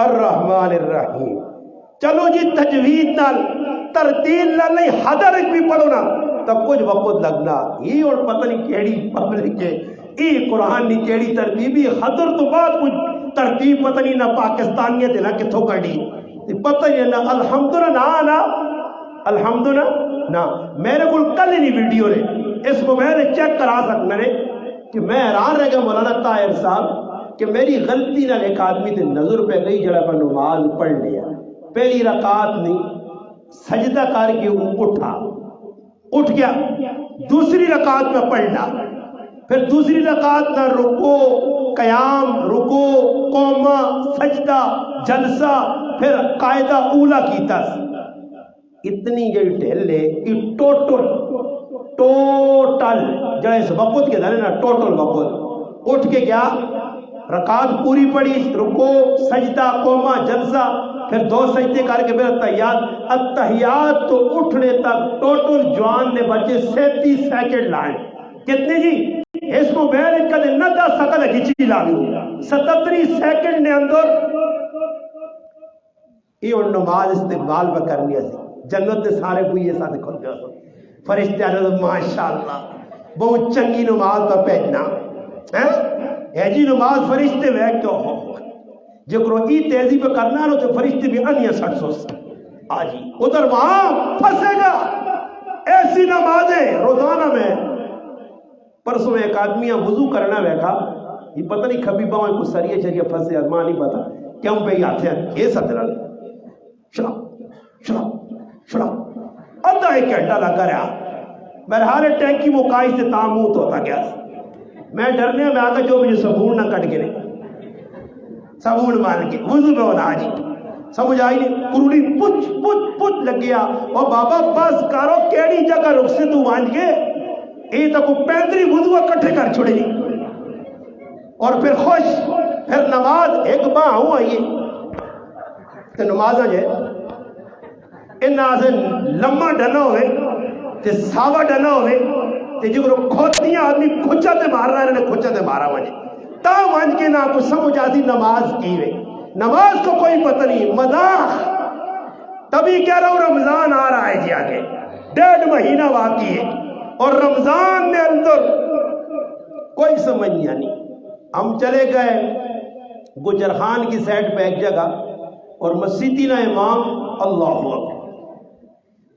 الرحمن الرحیم. چلو جی تجوید نال ترتیل نال نہیں حدر ایک بھی پڑھو نا تب کچھ وقت لگنا. یہ اور پتہ نہیں کیڑی پبلک ہے یہ قرآن نہیں کیڑی ترتیبی حدر تو بعد کچھ ترتیب پتہ نہیں نہ پاکستانیت نہ کتھوں کڑی پتہ نہیں نہ الحمدللہ نہ الحمدللہ نہ. میرے کو کل نہیں ویڈیو نے اس کو میں نے چیک کرا سکنا نے کہ میں حیران رہ گیا مولانا طاہر صاحب کہ میری غلطی نہ ایک آدمی تے نظر پہ گئی جڑا پر نماز پڑھ لیا. پہلی رکعت نہیں سجدہ کر کے اٹھا اٹھ گیا. دوسری رکعت میں پڑھنا پھر دوسری رکعت نہ رکو قیام رکو قوما سجدہ جلسہ پھر قاعدہ اولا کیتا. اتنی جو ڈھیل ہے یہ ٹوٹل جڑا اس وقت کے دھرے نا ٹوٹل وقت اٹھ کے گیا رکعت پوری پڑھی رکو سجدہ قوما جلسہ پھر 2 سجدے کر کے پھر التحیات تو اٹھنے تک ٹوٹل جوان نے بچے 37 سیکنڈ لائے. کتنے جی اس کو بہن کدے نہ دا سکتا کھچی لاگو 37 سیکنڈ نے اندر یہ اور نماز استقبال پہ کرنی ہے. جنت دے سارے کوئی یہ ساتھ کھل گیا فرشتے آنے ماشاءاللہ بہت چنگی نماز پہ پہننا ہے جی نماز فرشتے وے کیوں ہو جکرو ای تیزی پہ کرنا رو تو فرشتے بھی انیا 600 آجی ادھر وہاں پھنسے گا. ایسی نمازیں روزانہ میں پرسوں ایک آدمیاں وضو کرنا بیٹھا یہ پتہ نہیں کھبی باؤں کو سریے چریے پھنسے ادمان نہیں پتا کیوں پہ یہ آتے ہیں یہ سترل شراب ادھا ایک گھنٹہ لگا رہا. بہرحال ٹینکی مکائی سے تاموت ہوتا گیا. میں ڈرنے میں آتا جو مجھے صابون نہ کٹ گرے صابون مان کے وضو میں ہونا آجی سمجھ آئی نہیں قرولی پچ لگ گیا. اور بابا بس کارو کیڑی جگہ رخ سے تو مان کے یہ تو کو 35 وضو کٹھے کر چھوڑے نہیں اور پھر خوش پھر نماز ایک باں ہوں آئیے تو نماز آجائے انہاں سے لمبا ڈنا ہوئے تے ساوا ڈنا ہوئے تے جو کھوتیاں آدمی کھچا تے مار رہا ہے کھچا تے مارا وجہ تا مان کے نہ کچھ سمجھ آتی نماز کی ہوئے. نماز کو کوئی پتہ نہیں مذاق. تبھی کہہ رہا ہوں رمضان آ رہا ہے جی آگے 1.5 مہینہ باقی ہے اور رمضان میں اندر کوئی سمجھ نہیں آنی. ہم چلے گئے گجر خان کی سائڈ پہ ایک جگہ اور مسجدی نا امام اللہ اکبر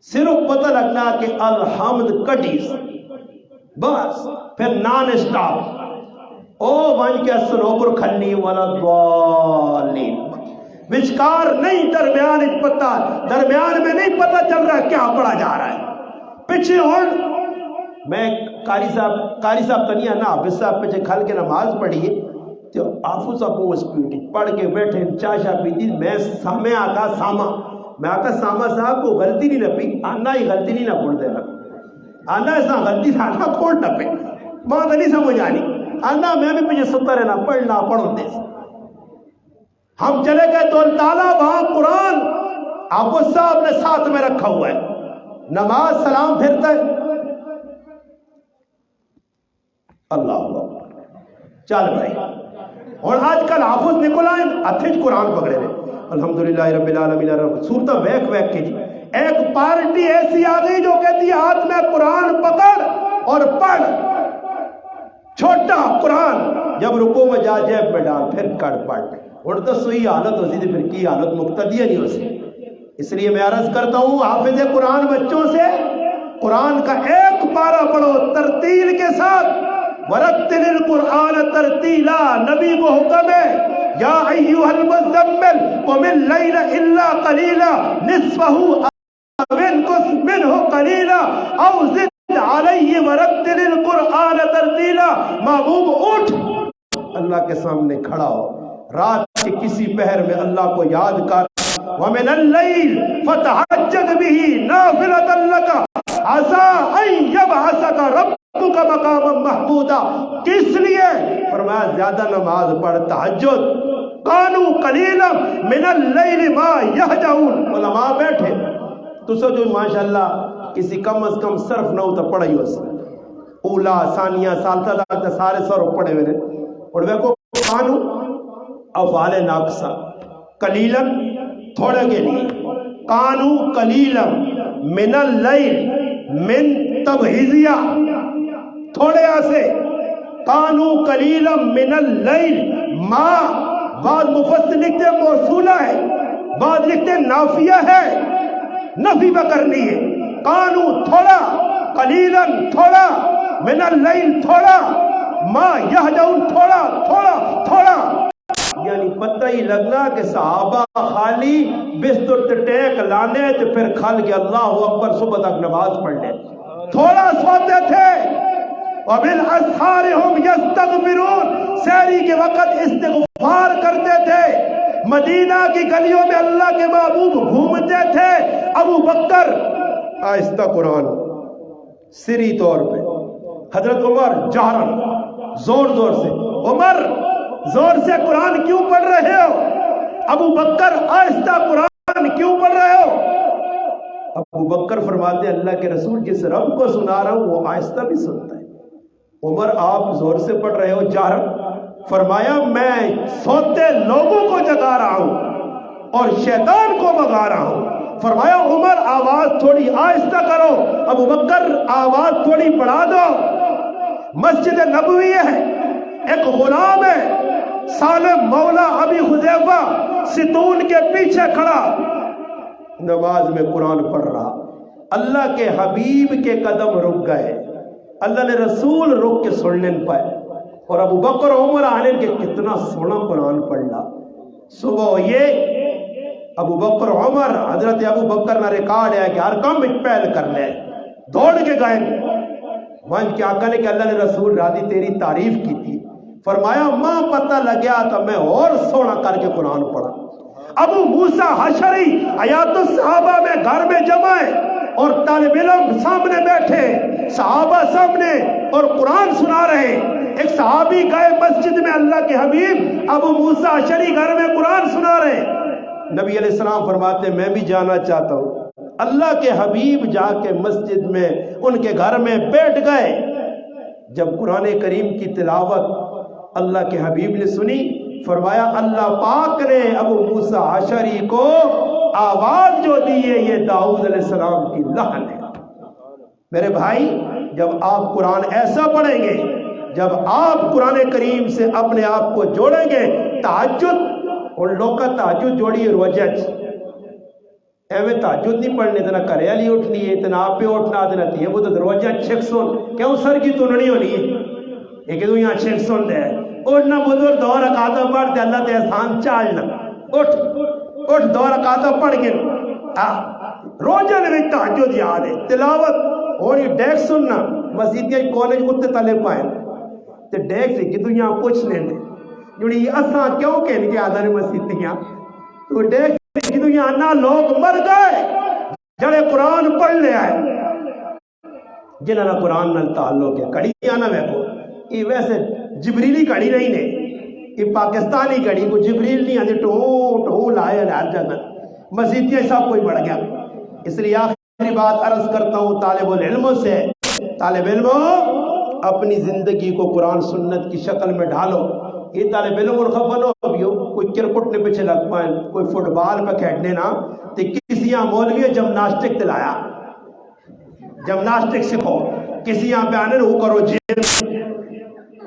صرف پتہ لگنا کہ الحمد کٹیس بس پھر نان اسٹاپ او ون کے سروبر کھلی والا دوالین وچکار نہیں درمیان میں نہیں پتہ چل رہا کیا پڑھا جا رہا ہے. پیچھے اور میں قاری صاحب تنیا نا حافظ صاحب پیچھے کھل کے نماز پڑھیے تو حافظ صاحب کو اسپیڈ پڑھ کے بیٹھے چاشا پیتی میں آقا ساما میں آقا ساما صاحب کو غلطی نہیں نپی آنا ہی غلطی نہیں نہ پڑھ دینا آنا ایسا غلطی آنا کھوڑ نہ پہ بات نہیں سمجھ آنی آنا میں بھی پیچھے ستا رہنا پڑھنا پڑھوں دے. ہم چلے گئے تو تعالیٰ وہاں قرآن حافظ صاحب نے ساتھ میں رکھا ہوا ہے نماز سلام پھرتا ہے اللہ چل بھائی اور آج کل حافظ نکل آئے ہتھے قرآن پکڑے رہے الحمدللہ رب العالمین صورتہ ویک ویک کے جی ایک پارٹی ایسی آ گئی جو کہتی ہے ہاتھ میں قرآن پکڑ اور پڑھ، چھوٹا قرآن جب رکوع میں جا جیب میں ڈال پھر کڑ پڑھ، اور تو سوئی حالت ہو سی تھی پھر کی حالت مقتدیہ نہیں ہو سی۔ اس لیے میں عرض کرتا ہوں حافظ قرآن بچوں سے قرآن کا ایک پارہ پڑھو ترتیل کے ساتھ، ورتل القرآن ترتیلا، نبی کو حکم ہے یا ایھا المزمل قم اللیل الا قلیلا نصفہ او انقص منہ قلیلا او زد علیہ ورتل القرآن ترتیلا۔ محبوب اٹھ اللہ کے سامنے کھڑا ہو، رات کے کسی پہر میں اللہ کو یاد کر، وَمِنَ اللَّيْلِ فَتَحَجَّدْ بِهِ نَافِلَةً لَكَ عَسَىٰ أَن يَبْعَثَكَ رَبُّكَ مَقَامًا مَحْمُودًا۔ کس لیے؟ فرمایا زیادہ نماز پڑھ، تہجد۔ قَالُوا قَلِيلًا مِنَ اللَّيْلِ مَا يَهْجَعُونَ۔ علماء بیٹھے تو سوچو ماشاءاللہ کسی کم از کم صرف نہ ہو تو پڑھا ہی ہو سکتا، اولا ثانیہ ثالثہ تک سارے صرف پڑھے ہوئے اور وہ کو قانو افعال ناقصہ قلیلاً تھوڑے کے لیے، قانو قلیلاً من اللیل من تبہیزیہ تھوڑے سے، قانو قلیلاً من اللیل ما بعض مفسر لکھتے موصولہ ہے، بعض لکھتے نافیہ ہے، نفی پہ کرنی ہے، قانو تھوڑا قلیلاً تھوڑا من اللیل تھوڑا ما یہجعون تھوڑا تھوڑا تھوڑا، یعنی پتہ ہی لگنا کہ صحابہ خالی بستر ٹیک لانے تو پھر کھل کے اللہ اکبر صبح تک نماز پڑھ لے، تھوڑا سوتے تھے۔ وَبِالْأَسْحَارِ هُمْ يَسْتَغْفِرُونَ، سحری کے وقت استغفار کرتے تھے۔ مدینہ کی گلیوں میں اللہ کے محبوب گھومتے تھے۔ ابو بکر آہستہ قرآن سری طور پہ، حضرت عمر جہرن زور زور سے، عمر زور سے قرآن کیوں پڑھ رہے ہو؟ ابو بکر آہستہ قرآن کیوں پڑھ رہے ہو؟ ابو بکر فرماتے ہیں اللہ کے رسول جس رب کو سنا رہا ہوں وہ آہستہ بھی سنتا ہے۔ عمر آپ زور سے پڑھ رہے ہو جہرن؟ فرمایا میں سوتے لوگوں کو جگا رہا ہوں اور شیطان کو بھگا رہا ہوں۔ فرمایا عمر آواز تھوڑی آہستہ کرو، ابو بکر آواز تھوڑی بڑھا دو۔ مسجد نبوی ہے، ایک غلام ہے سالم مولا ابی حذیفہ ستون کے پیچھے کھڑا نماز میں قرآن پڑھ رہا، اللہ کے حبیب کے قدم رک گئے، اللہ نے رسول رک کے سننے پائے، اور ابو بکر عمر آنے کے کتنا سونا قرآن پڑھنا۔ صبح یہ ابو بکر عمر حضرت ابو بکر نہ ریکارڈ ہے کہ ہر کم پہل کر لے، دوڑ کے گئے وہاں کیا کہنے کہ اللہ نے رسول راضی تیری تعریف کی تھی، فرمایا ماں پتہ لگیا تو میں اور سونا کر کے قرآن پڑھا۔ ابو موسیٰ حشری حیات الصحابہ میں گھر میں جمع ہے اور طالب علم سامنے بیٹھے، صحابہ سامنے اور قرآن سنا رہے۔ ایک صحابی گئے مسجد میں، اللہ کے حبیب ابو موسیٰ حشری گھر میں قرآن سنا رہے۔ نبی علیہ السلام فرماتے میں بھی جانا چاہتا ہوں۔ اللہ کے حبیب جا کے مسجد میں ان کے گھر میں بیٹھ گئے۔ جب قرآن کریم کی تلاوت اللہ کے حبیب نے سنی، فرمایا اللہ پاک نے ابو موسیٰ حشری کو آواز جو دی ہے یہ داؤد علیہ السلام کی لحن ہے۔ میرے بھائی جب آپ قرآن ایسا پڑھیں گے، جب آپ قرآن کریم سے اپنے آپ کو جوڑیں گے، تہجد ان لوگ کا تہجد جوڑی روزج ایویں تہجد نہیں پڑھنے اتنا کرے علی اٹھنی ہے، اتنا آپ پہ اٹھنا دینا تھی وہ تو روزہ چھک سن کیوں سر کی تنڑی ہونی ہے یہ کہ تو یہاں چھک سن دے اٹھنا بزرگ دو رکعتیں پڑھ دے اللہ تے احسان چالنا اٹھ دو رکعتیں پڑھ کے روزہ نے بھی تہجد یاد ہے تلاوت اور یہ ڈیک سننا مسجدیاں کالج کتے تلے پائیں تے ڈیک سے کہ تو یہاں پوچھ لینے جڑی اساں کیوں کہنے کے آدھر مسجدیاں تو ڈیک سے کہ تو یہاں نہ لوگ مر گئے جڑے قرآن پڑھ لے آئے جنہاں نہ قرآن نہ تعلق ہے کڑی آنا میں کو یہ ویسے جبریلی کڑی نہیں نے یہ پاکستانی کڑی کو جبریل نہیں آتے ٹو لائے ہر جگہ مسجدیاں سب کوئی بڑھ گیا اس لیے آخری بات عرض کرتا ہوں طالب العلموں سے طالب علموں اپنی زندگی کو قرآن سنت کی شکل میں ڈھالو یہ طالب علم اور خفن ہو بھی ہو کوئی کرکٹ نے پیچھے لگ پائے کوئی فٹ بال پہ کھیلنے نا تو کسی یہاں مولوی جمناسٹک دلایا جمناسٹک سکھو کسی یہاں پہ آنے وہ کرو جم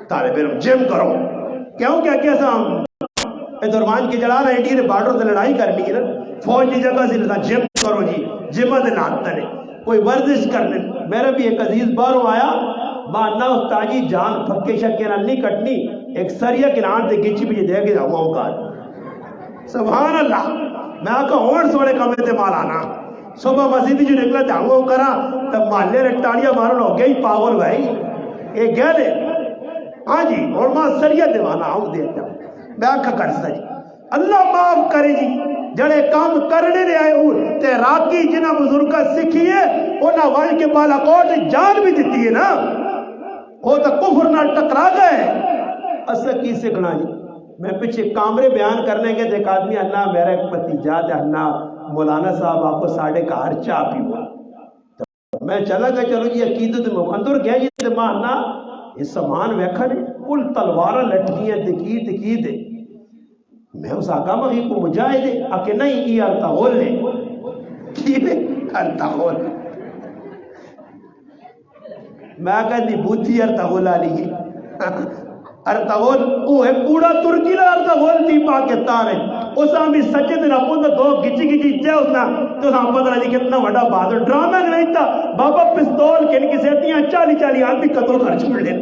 طالب علم جم کرو کیوں کیا کیسا درمان کی جلال انڈیا نے بارڈر سے لڑائی کرنی ہے نا فوج کی جگہ سے جم کرو جی جمع سے ناتا نے کوئی ورزش کرنے میرا بھی ایک عزیز باروں آیا ماننا استاجی جان پھکے شکے نہ نہیں کٹنی ایک سریا کے نان سے گچی بھی دے کے جاؤں کا سبحان اللہ میں آقا ہون سوڑے کمے تے مالانا صبح مسجد جو نکلا جاؤں کرا تب محلے رٹاڑیاں مارن ہو گئی پاگل بھائی ایک گہلے ہاں جی اور ماں سریا دیوانا آؤں دے جاؤں میں آقا کر سجی اللہ معاف کرے جی جڑے کام کرنے لے آئے ہوں تے راکی جنہ بزرگا سکھیے انہا وائن کے بالا کوٹ جان بھی دیتی ہے نا وہ تو کفر نہ ٹکرا گئے اصل کی سکھنا جی میں پیچھے کامرے بیان کرنے کے دیکھ آدمی اللہ میرا ایک پتیجہ ہے اللہ مولانا صاحب آپ کو ساڑھے کا ہر چاہ پی ہوا میں چلا گیا چلو جی عقیدت میں اندر گیا جی تے ماں اللہ یہ سامان ویکھا نے کل تلوارہ لٹکیاں دکی دے میں اس آقا مغی کو مجاہدے اکے نہیں ای ارتغول لے کیوے ارتغول میں کہتی بوتھی ارتغول آلی گی ارتغول وہ ہے پوڑا ترکی لا ارتغول تھی پاکستان ہے اس ہم بھی سچے دن اپن تو دو گچی جائے اس نا تو ہم پتہ رہا جی کتنا بڑا بہادر ڈرامہ نہیں تھا بابا پستول کے ان کی سہتیاں 40 آدمی قتل خرچ کر لیں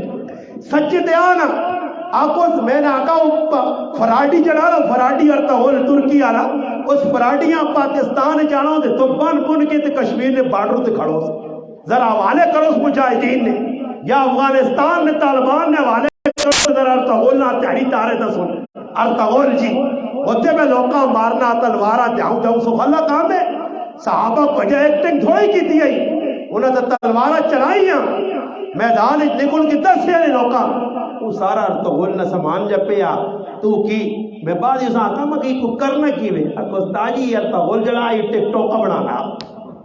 سچے دے آنا آکو میں نے آقا فراڈی چلا رہا فراڈی ارتغول ترکی آلا اس فراڈیاں پاکستان جانا دے تو بن کے تے کشمیر نے بارڈر تے کھڑو ذرا حوالے کرو اس مجاہدین نے یا افغانستان نے طالبان نے حوالے کرو ذرا ارتغول نہ تیاری تارے دا سن ارتغول جی ہوتے میں لوکا مارنا تلوارا جاؤں سو اللہ کام ہے صحابہ کو جو ایکٹنگ تھوڑی کی تھی انہوں نے تلوارا چلائی ہیں میدان نکل کے 10 سے لوکا وہ سارا ارتغول نہ سامان جب پیا تو کی میں بعد اس آقا میں کی کو کرنا کی وے اکوستاجی ارتغول جڑا یہ ٹک ٹاک کا بنانا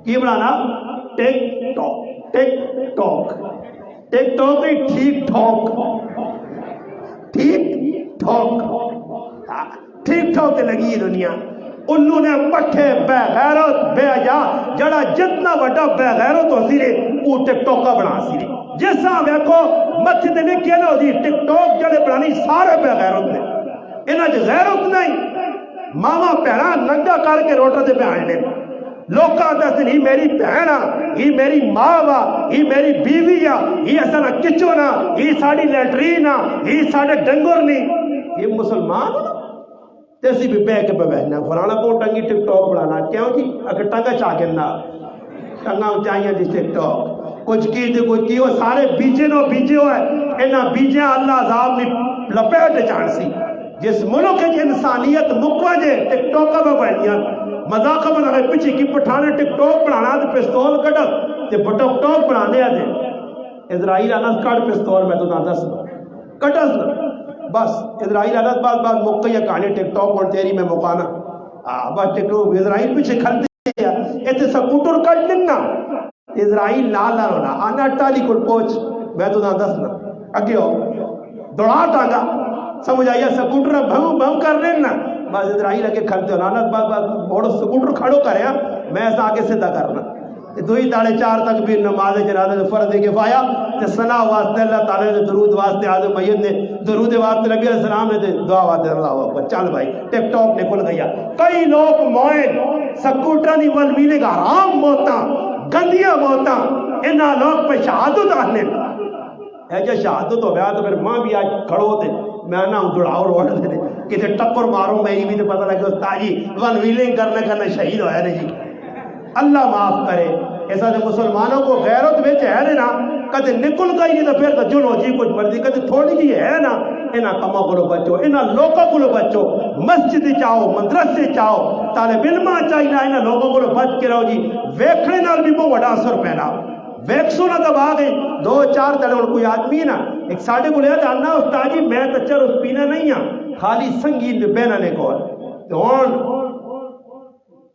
کی بنانا TikTok TikTok TikTok نہیں ٹھیک ٹھاک لگی دنیا انہوں نے پٹھے بے غیرت بے حیا جڑا جتنا بڑا بے غیرت ہو سی رے وہ ٹک ٹاک کا بنا سی رے جیسا ویکھو مسجد نے کیا نہ ہوتی ٹک ٹاک جڑے بنانی سارے بے غیرت نے انہاں جو غیرت نہیں ماما پہنا ننگا کر کے روٹا دے بہن لے لوکاں دس ہی میری بہن آ ہی میری ماں وا ہی میری بیوی آ ہی اساں کچن آ ہی ساڈی لیٹرین آ ہی ساڈے ڈنگر نہیں یہ مسلمان تیسی بھی بہ کے بہنا فلانا کو ٹنگی ٹک ٹاک بنانا کیوں جی اگر ٹنگا چاہ کے نہ ٹنگا چاہیے جی ٹک ٹاک کچھ کی تھی کوئی کی وہ سارے بیجے ہوئے انہاں بیجے اللہ عذاب نے لپیٹ جان سی جس ملک کی انسانیت مقوجے ٹک ٹاک میں بڑھنیاں مذاق بنا رہے پیچھے کی پٹھانے ٹک ٹاک بنانا تو پستول کٹک تے ٹک ٹاک بنانے آتے اسرائیل انس کٹ پستول میں تو نہ دس کٹس بس اسرائیل انس بعد موقع یہ کہانی ٹک ٹاک اور تیری میں مکانا بس ٹک ٹاک اسرائیل پیچھے کھلتے ہیں ایتے سکوٹر کٹ لینا اسرائیل لالا رونا آنا ٹالی کل پوچھ میں تو نہ دسنا اگے ہو دوڑا ٹانگا سمجھ آئیا سکوٹر بھنگ کر لینا بس اسرائیل اگے کھلتے ہو نانت بعد بڑا سکوٹر کھڑو کرے میں ایسا آگے سیدھا کرنا دوئی تاڑے 4 تک بھی نماز جنازہ فرض کفایہ تے ثنا واسطے اللہ تعالی نے درود واسطے آدم میت نے درود واسطے نبی علیہ السلام نے دعا واسطے اللہ اکبر چل بھائی ٹک ٹاک نکل گیا کئی لوگ موئن سکوٹر نہیں ول ملے گا حرام موتا گندیاں موتا انہاں لوگ پہ شہادت آنے ایجا شہادت ہو گیا تو پھر ماں بھی آج کھڑو دے میں نہ دوڑاؤ روڑ دے کسی ٹکر مارو میری بھی تو پتہ لگے استاد جی ون ویلنگ کرنے شہید ہویا نہیں جی اللہ معاف کرے ایسا جو مسلمانوں کو غیرت وچ ہے نا کدے نکل گئی نہیں تو پھر تو جلو جی کچھ مرضی کدے تھوڑی جی ہے نا انہاں کما کو بچو انہاں لوگوں کو بچو مسجد چاہو مدرسے چاہو طالب علم چاہیے انہاں لوگوں کو بچ کے رہو جی ویکھنے نال بھی بہت بڑا اثر پینا ویکسو نہ دبا گئے 2-4 دن کوئی آدمی نا ایک ساڑھے کو لیا جاننا استاد جی میں تو چر اس پینا نہیں ہاں خالی سنگین میں بہنا نے کو تو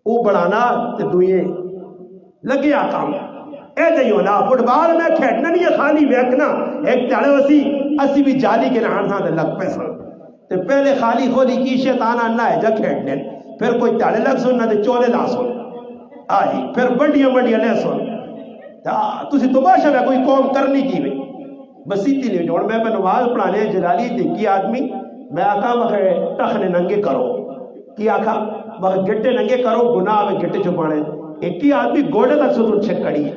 وہ بڑھانا تے دوئے لگیا کام اے دیو نا فٹ بال میں کھیٹنا نہیں ہے خالی ویکنا ایک تاڑے اسی بھی جالی کے نان تھا لگ پہ سن تے پہلے خالی کھولی کی شیطان آنا ہے جا کھیڑنے پھر کوئی تاڑے لگ سن نہ تے چولے لا سن آجی پھر بڑیاں بڑیاں لے سن تسی تماشا میں کوئی قوم کرنی کی میں بسیتی نہیں جوڑ میں نماز پڑھانے جلالی دیکھی آدمی میں آکھا مخے ٹخنے ننگے کرو کی آکھا مخے گٹے ننگے کرو گناہ میں گٹے چھپانے ایک ہی آدمی گوڑے تک سدر چھک کڑی ہے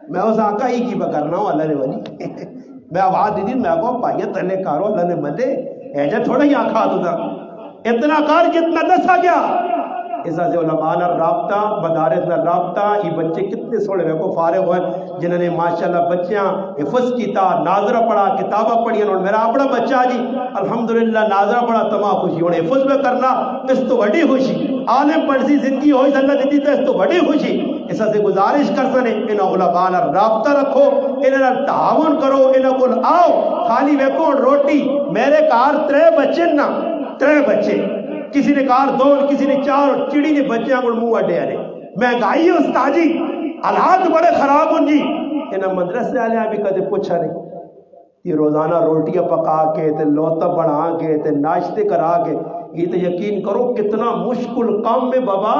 میں اس آقا ہی کی بکرنا ہوں اللہ نے ولی میں آواز دی میں آقا پائیے تلے کارو اللہ نے مدے ایجا تھوڑا ہی آکھا دو اتنا کار جتنا دسا گیا اس سے علماء نہ رابطہ مدارس نہ رابطہ یہ بچے کتنے سوڑے میں کو فارغ ہوئے جنہوں نے ماشاءاللہ بچیاں حفظ کیتا ناظرہ پڑھا کتابہ پڑھی انہوں نے میرا اپنا بچہ جی الحمدللہ ناظرہ پڑھا تمام خوشی انہیں حفظ میں کرنا اس تو بڑی خوشی عالم پڑھسی زندگی ہوئی اللہ دیتی تو اس تو بڑی خوشی اس سے گزارش کر سنے انہوں علماء نہ رابطہ رکھو انہوں تعاون کرو انہوں کو آؤ خالی ویکو روٹی میرے کار 3 بچے نا 3 بچے کسی نے کار 2 کسی نے 4 چڑی نے بچیاں کو منہ اڈے آنے مہنگائی استاجی حالات بڑے خراب ہوں جی انہاں مدرسے والے بھی کدے پوچھا نہیں یہ روزانہ روٹیاں پکا کے تے لوتا بنا کے تے ناشتے کرا کے یہ تو یقین کرو کتنا مشکل کام میں بابا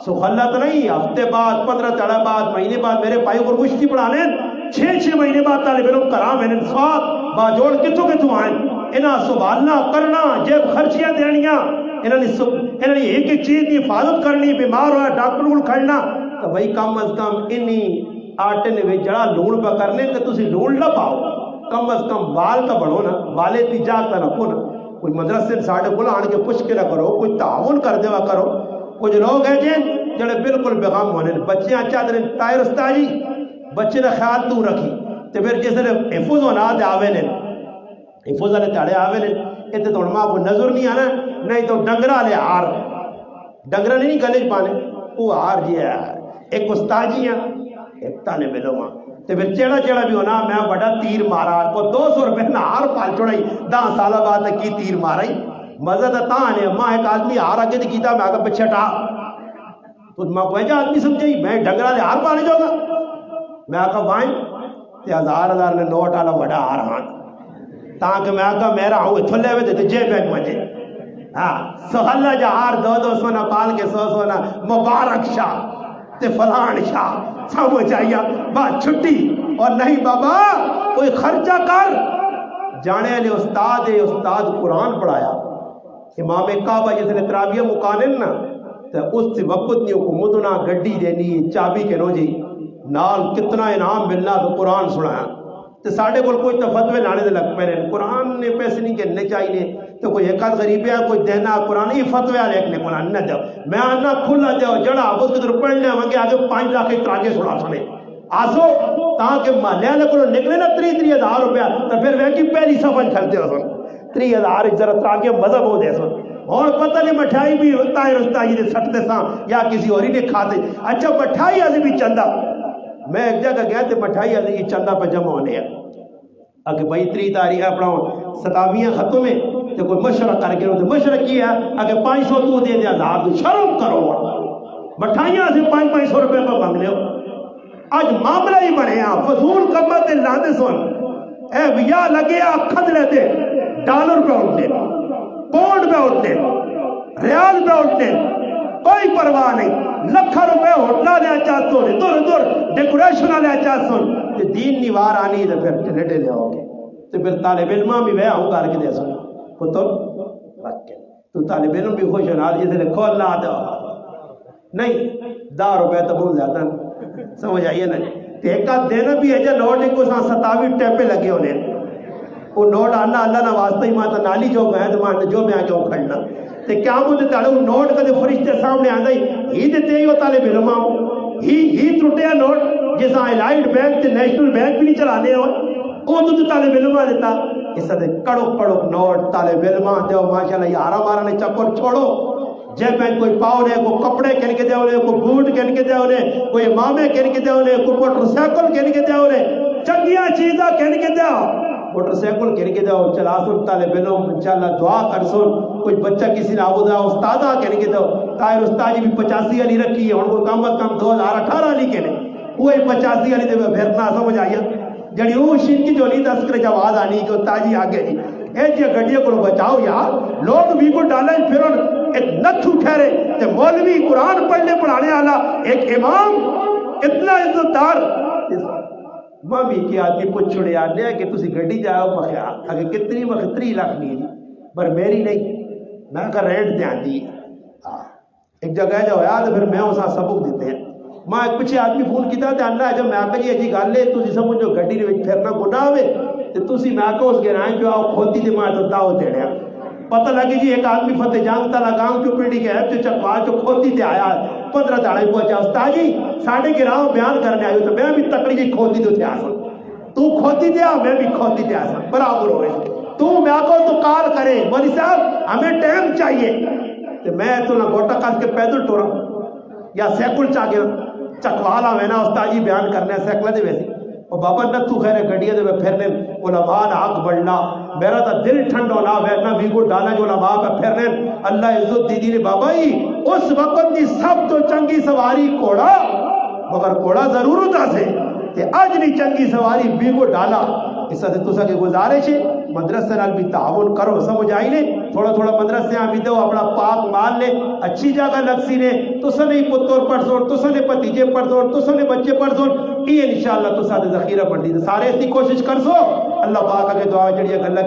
سخلت نہیں ہفتے بعد 15 تڑا بعد مہینے بعد میرے بھائی کو کشتی پڑھانے 6 مہینے بعد طالب علم کرا میں نے سواد باجوڑ کتوں آئیں انہاں سنبھالنا کرنا جیب خرچیاں دینیاں انہوں نے ایک ایک چیز کی حفاظت کرنی بیمار ہوا ڈاکٹر کو کھڑنا تو بھائی کم از کم انہی آٹے نے جڑا لون پہ کرنے تو تسی لون نہ پاؤ کم از کم وال تو بڑھو نا والے تجارت نہ رکھو نا کوئی مدرسے ساڑھے بلا آن کے پوچھ کے نہ کرو کوئی تعاون کر دے کرو کچھ لوگ ہیں جن جڑے بالکل بیغام ہونے بچے اچھا دے طاہر استاجی بچے نے خیال تو رکھی تو پھر جس نے حفظ ہونا دے آوے نے حفظ والے تاڑے آوے نے اتنے تو علماء کو نظر نہیں آنا نہیں تو ڈنگرہ لے آر ڈنگرہ نہیں گلے پانے وہ آر جی ہے ایک استاجی ہیں ایک طالب علم تو پھر چیڑا چیڑا بھی ہونا میں بڑا تیر مارا کو 200 روپے نہ آر پال چھوڑائی 10 سالہ بعد کی تیر مارائی مزہ تا آنے ماں ایک آدمی آر آگے دی کیتا میں آگا پچھے ٹا تو ماں کو ایجا آدمی سمجھائی میں ڈنگرہ لے آر پانے جاؤں گا میں آگا وائیں تے 1000 نے نوٹ آلا بڑا آر ہاں تاکہ میں آگا میرا ہوں تھلے ہوئے تھے جے بیگ مجھے ہاں سہلہ جہار 200 نہ پال کے 100 نہ مبارک شاہ تے فلان شاہ سمجھ آئیا بات چھٹی اور نہیں بابا کوئی خرچہ کر جانے لے استاد قرآن پڑھایا امام کعبہ جس نے تراویہ مکانن نا تو اس سے وقت نہیں کو مدنا گڈی دینی چابی کے نو جی نال کتنا انعام ملنا تو قرآن سنایا تو ساڑھے کو کوئی فتوے لانے دے لگ پہ رہے قرآن نے پیسے نہیں کرنے چاہیے تو کوئی ایک آدھ غریب ہے کوئی دینا قرآن ہی فتوے آ رہے قرآن نہ دو میں آنا کھلا جاؤ جڑا اس کے در پڑھنے ہوں آگے 5 لاکھ ایک آگے سنا سنے آسو تاکہ مالیاں کو نکلے نا 30,000 روپیہ تو پھر وہ کی پہلی سفن کھلتے ہو سن 30,000 ذرا تاکہ مذہب ہو دے سن اور پتہ نہیں مٹھائی بھی ہوتا ہے رستہ یہ سٹتے ساں یا کسی اور ہی نے کھاتے اچھا مٹھائی آدھے بھی چندہ میں ایک جگہ گیا تھے مٹھائی آدھے کی چندہ پہ جمع ہونے ہیں اگر بھائی 3 تاریخ اپنا ستاویاں ختم ہیں تو کوئی مشورہ کر کے مشورہ کیا اگر 500 تو دے دیا 1000 تو شرم کرو مٹھائیاں سے 500 روپے پر مانگ لے آج معاملہ ہی بڑھے ہیں فضول قمت لاندے سن اے بیا لگے کھد لیتے ڈالر پہ اٹھتے پونڈ پہ اٹھتے ریال پہ اٹھتے کوئی پرواہ نہیں لکھا روپے ہوٹلہ لیا چاہت سن دور ڈیکوریشنہ لیا چاہت سن کہ دین نیوار آنی تو پھر ٹھلٹے لے آؤ گے تو پھر طالب علمہ بھی وہ آؤں کر کے دے سن پتر رکھ کے تو طالب علم بھی خوش ہونا جیسے نے کھول نہ دو نہیں 10 روپے تو بھول جاتا سمجھ آئیے نا ایک آدھ دینا بھی ہے جا نوٹ نہیں کو 27 ٹیپے لگے ہونے وہ نوٹ آنا اللہ نہ واسطہ ہی ماتا نالی جو گئے تو ماں جو میں آکے کھڑنا تو کیا مجھے تاڑے وہ نوٹ کا دے فرشتے سامنے آن دائی ہی دیتے ہی ہو طالب علم ہی ٹوٹے ہیں نوٹ جیسا الائٹ بینک تے نیشنل بینک بھی نہیں چلانے ہو وہ تو طالب علم دیتا اس سے کڑو نوٹ طالب علم دے ماشاءاللہ یہ آرام آرام نے چکر چھوڑو جب میں کوئی پاؤ نے کوئی کپڑے کہنے کے دے ہونے کوئی بوٹ کہنے کے دے ہونے کوئی امامے کہنے کے دے ہونے کوئی موٹر سائیکل کہنے کے دے ہونے چنگیاں چیزاں کہنے کے دے موٹر سائیکل کہنے کے دے ہو چلا سن طالب علم انشاءاللہ دعا کر سن کوئی بچہ کسی نے آبودا استادہ کہنے کے دے ہو طاہر استادی بھی 85 علی رکھی ہے ان کو کم از کم 2018 علی کہنے وہی 85 علی دے میں بھیرنا سمجھ آئیا جڑی وہ شنکی جو نہیں دس کر جب آواز آنی کہ تاجی آگے جی ایجے گھڑیے کو بچاؤ یار. لوگ بھی کو ڈالیں پھر ایک نتھو ٹھہرے تے مولوی قرآن پڑھنے پڑھانے والا ایک امام اتنا عزت دار. ماں بھی کہ آدمی پوچھ چھوڑے آنے کہ تسی گھڑی جاؤ مخیال اگر کتنی وقت 3 لاکھ نہیں ہے پر میری نہیں میں کہا ریٹ دھیان دی. ایک جگہ جو ہویا تو پھر میں اسا سبق دیتے ہیں. ماں ایک پچھے آدمی فون کیتا تے اللہ جب میں آکا جی اجی گل ہے تسی سمجھو گڈی دے وچ پھرنا گناہ ہوے تے تسی میں آکا اس گرائیں جو آؤ کھوتی تے میں تو دعوت دیڑیا. پتہ لگی جی ایک آدمی فتح جان تلا گام چو پنڈی کے ایپ چو چکوا چو کھوتی تے آیا 15 دہاڑے پہنچا. استاد جی ساڈے گراؤں بیان کرنے آئے تو میں بھی تکڑی جی کھوتی تے آ سا تو کھوتی تے آ میں بھی کھوتی تے آ سا برابر ہوئے. تو میں آکا تو کال کرے مولوی صاحب ہمیں ٹائم چاہیے تے میں تو نہ گوٹا کس کے پیدل ٹورا یا سیکل چاہ گیا چکوالا میں نا استاد جی بیان کرنے سیکل دے ویسے اور بابا نتھو خیر گڈیاں دے پھرنے علماء دا حق بڑھنا میرا تا دل ٹھنڈا نہ وینا بھی کو ڈالا جو علماء پہ پھرنے اللہ عزت دی دی بابا ہی اس وقت دی سب تو چنگی سواری کوڑا مگر کوڑا ضرور ہوتا سے کہ آج نہیں چنگی سواری بھی کو ڈالا. اس سے تسا کے گزارش ہے مدرسے نال بھی تعاون کرو سمجھ آئی نے تھوڑا تھوڑا مدرسے بھی دو اپنا پاک مال لے اچھی جگہ لگسی نے تسا نہیں پتر پڑھ سو تسا نے بھتیجے پڑھ سو تسا نے بچے پڑھ سو یہ انشاءاللہ تسا دے ذخیرہ بڑھ دی سارے اس کی کوشش کر سو. اللہ پاک کے دعا جڑی گل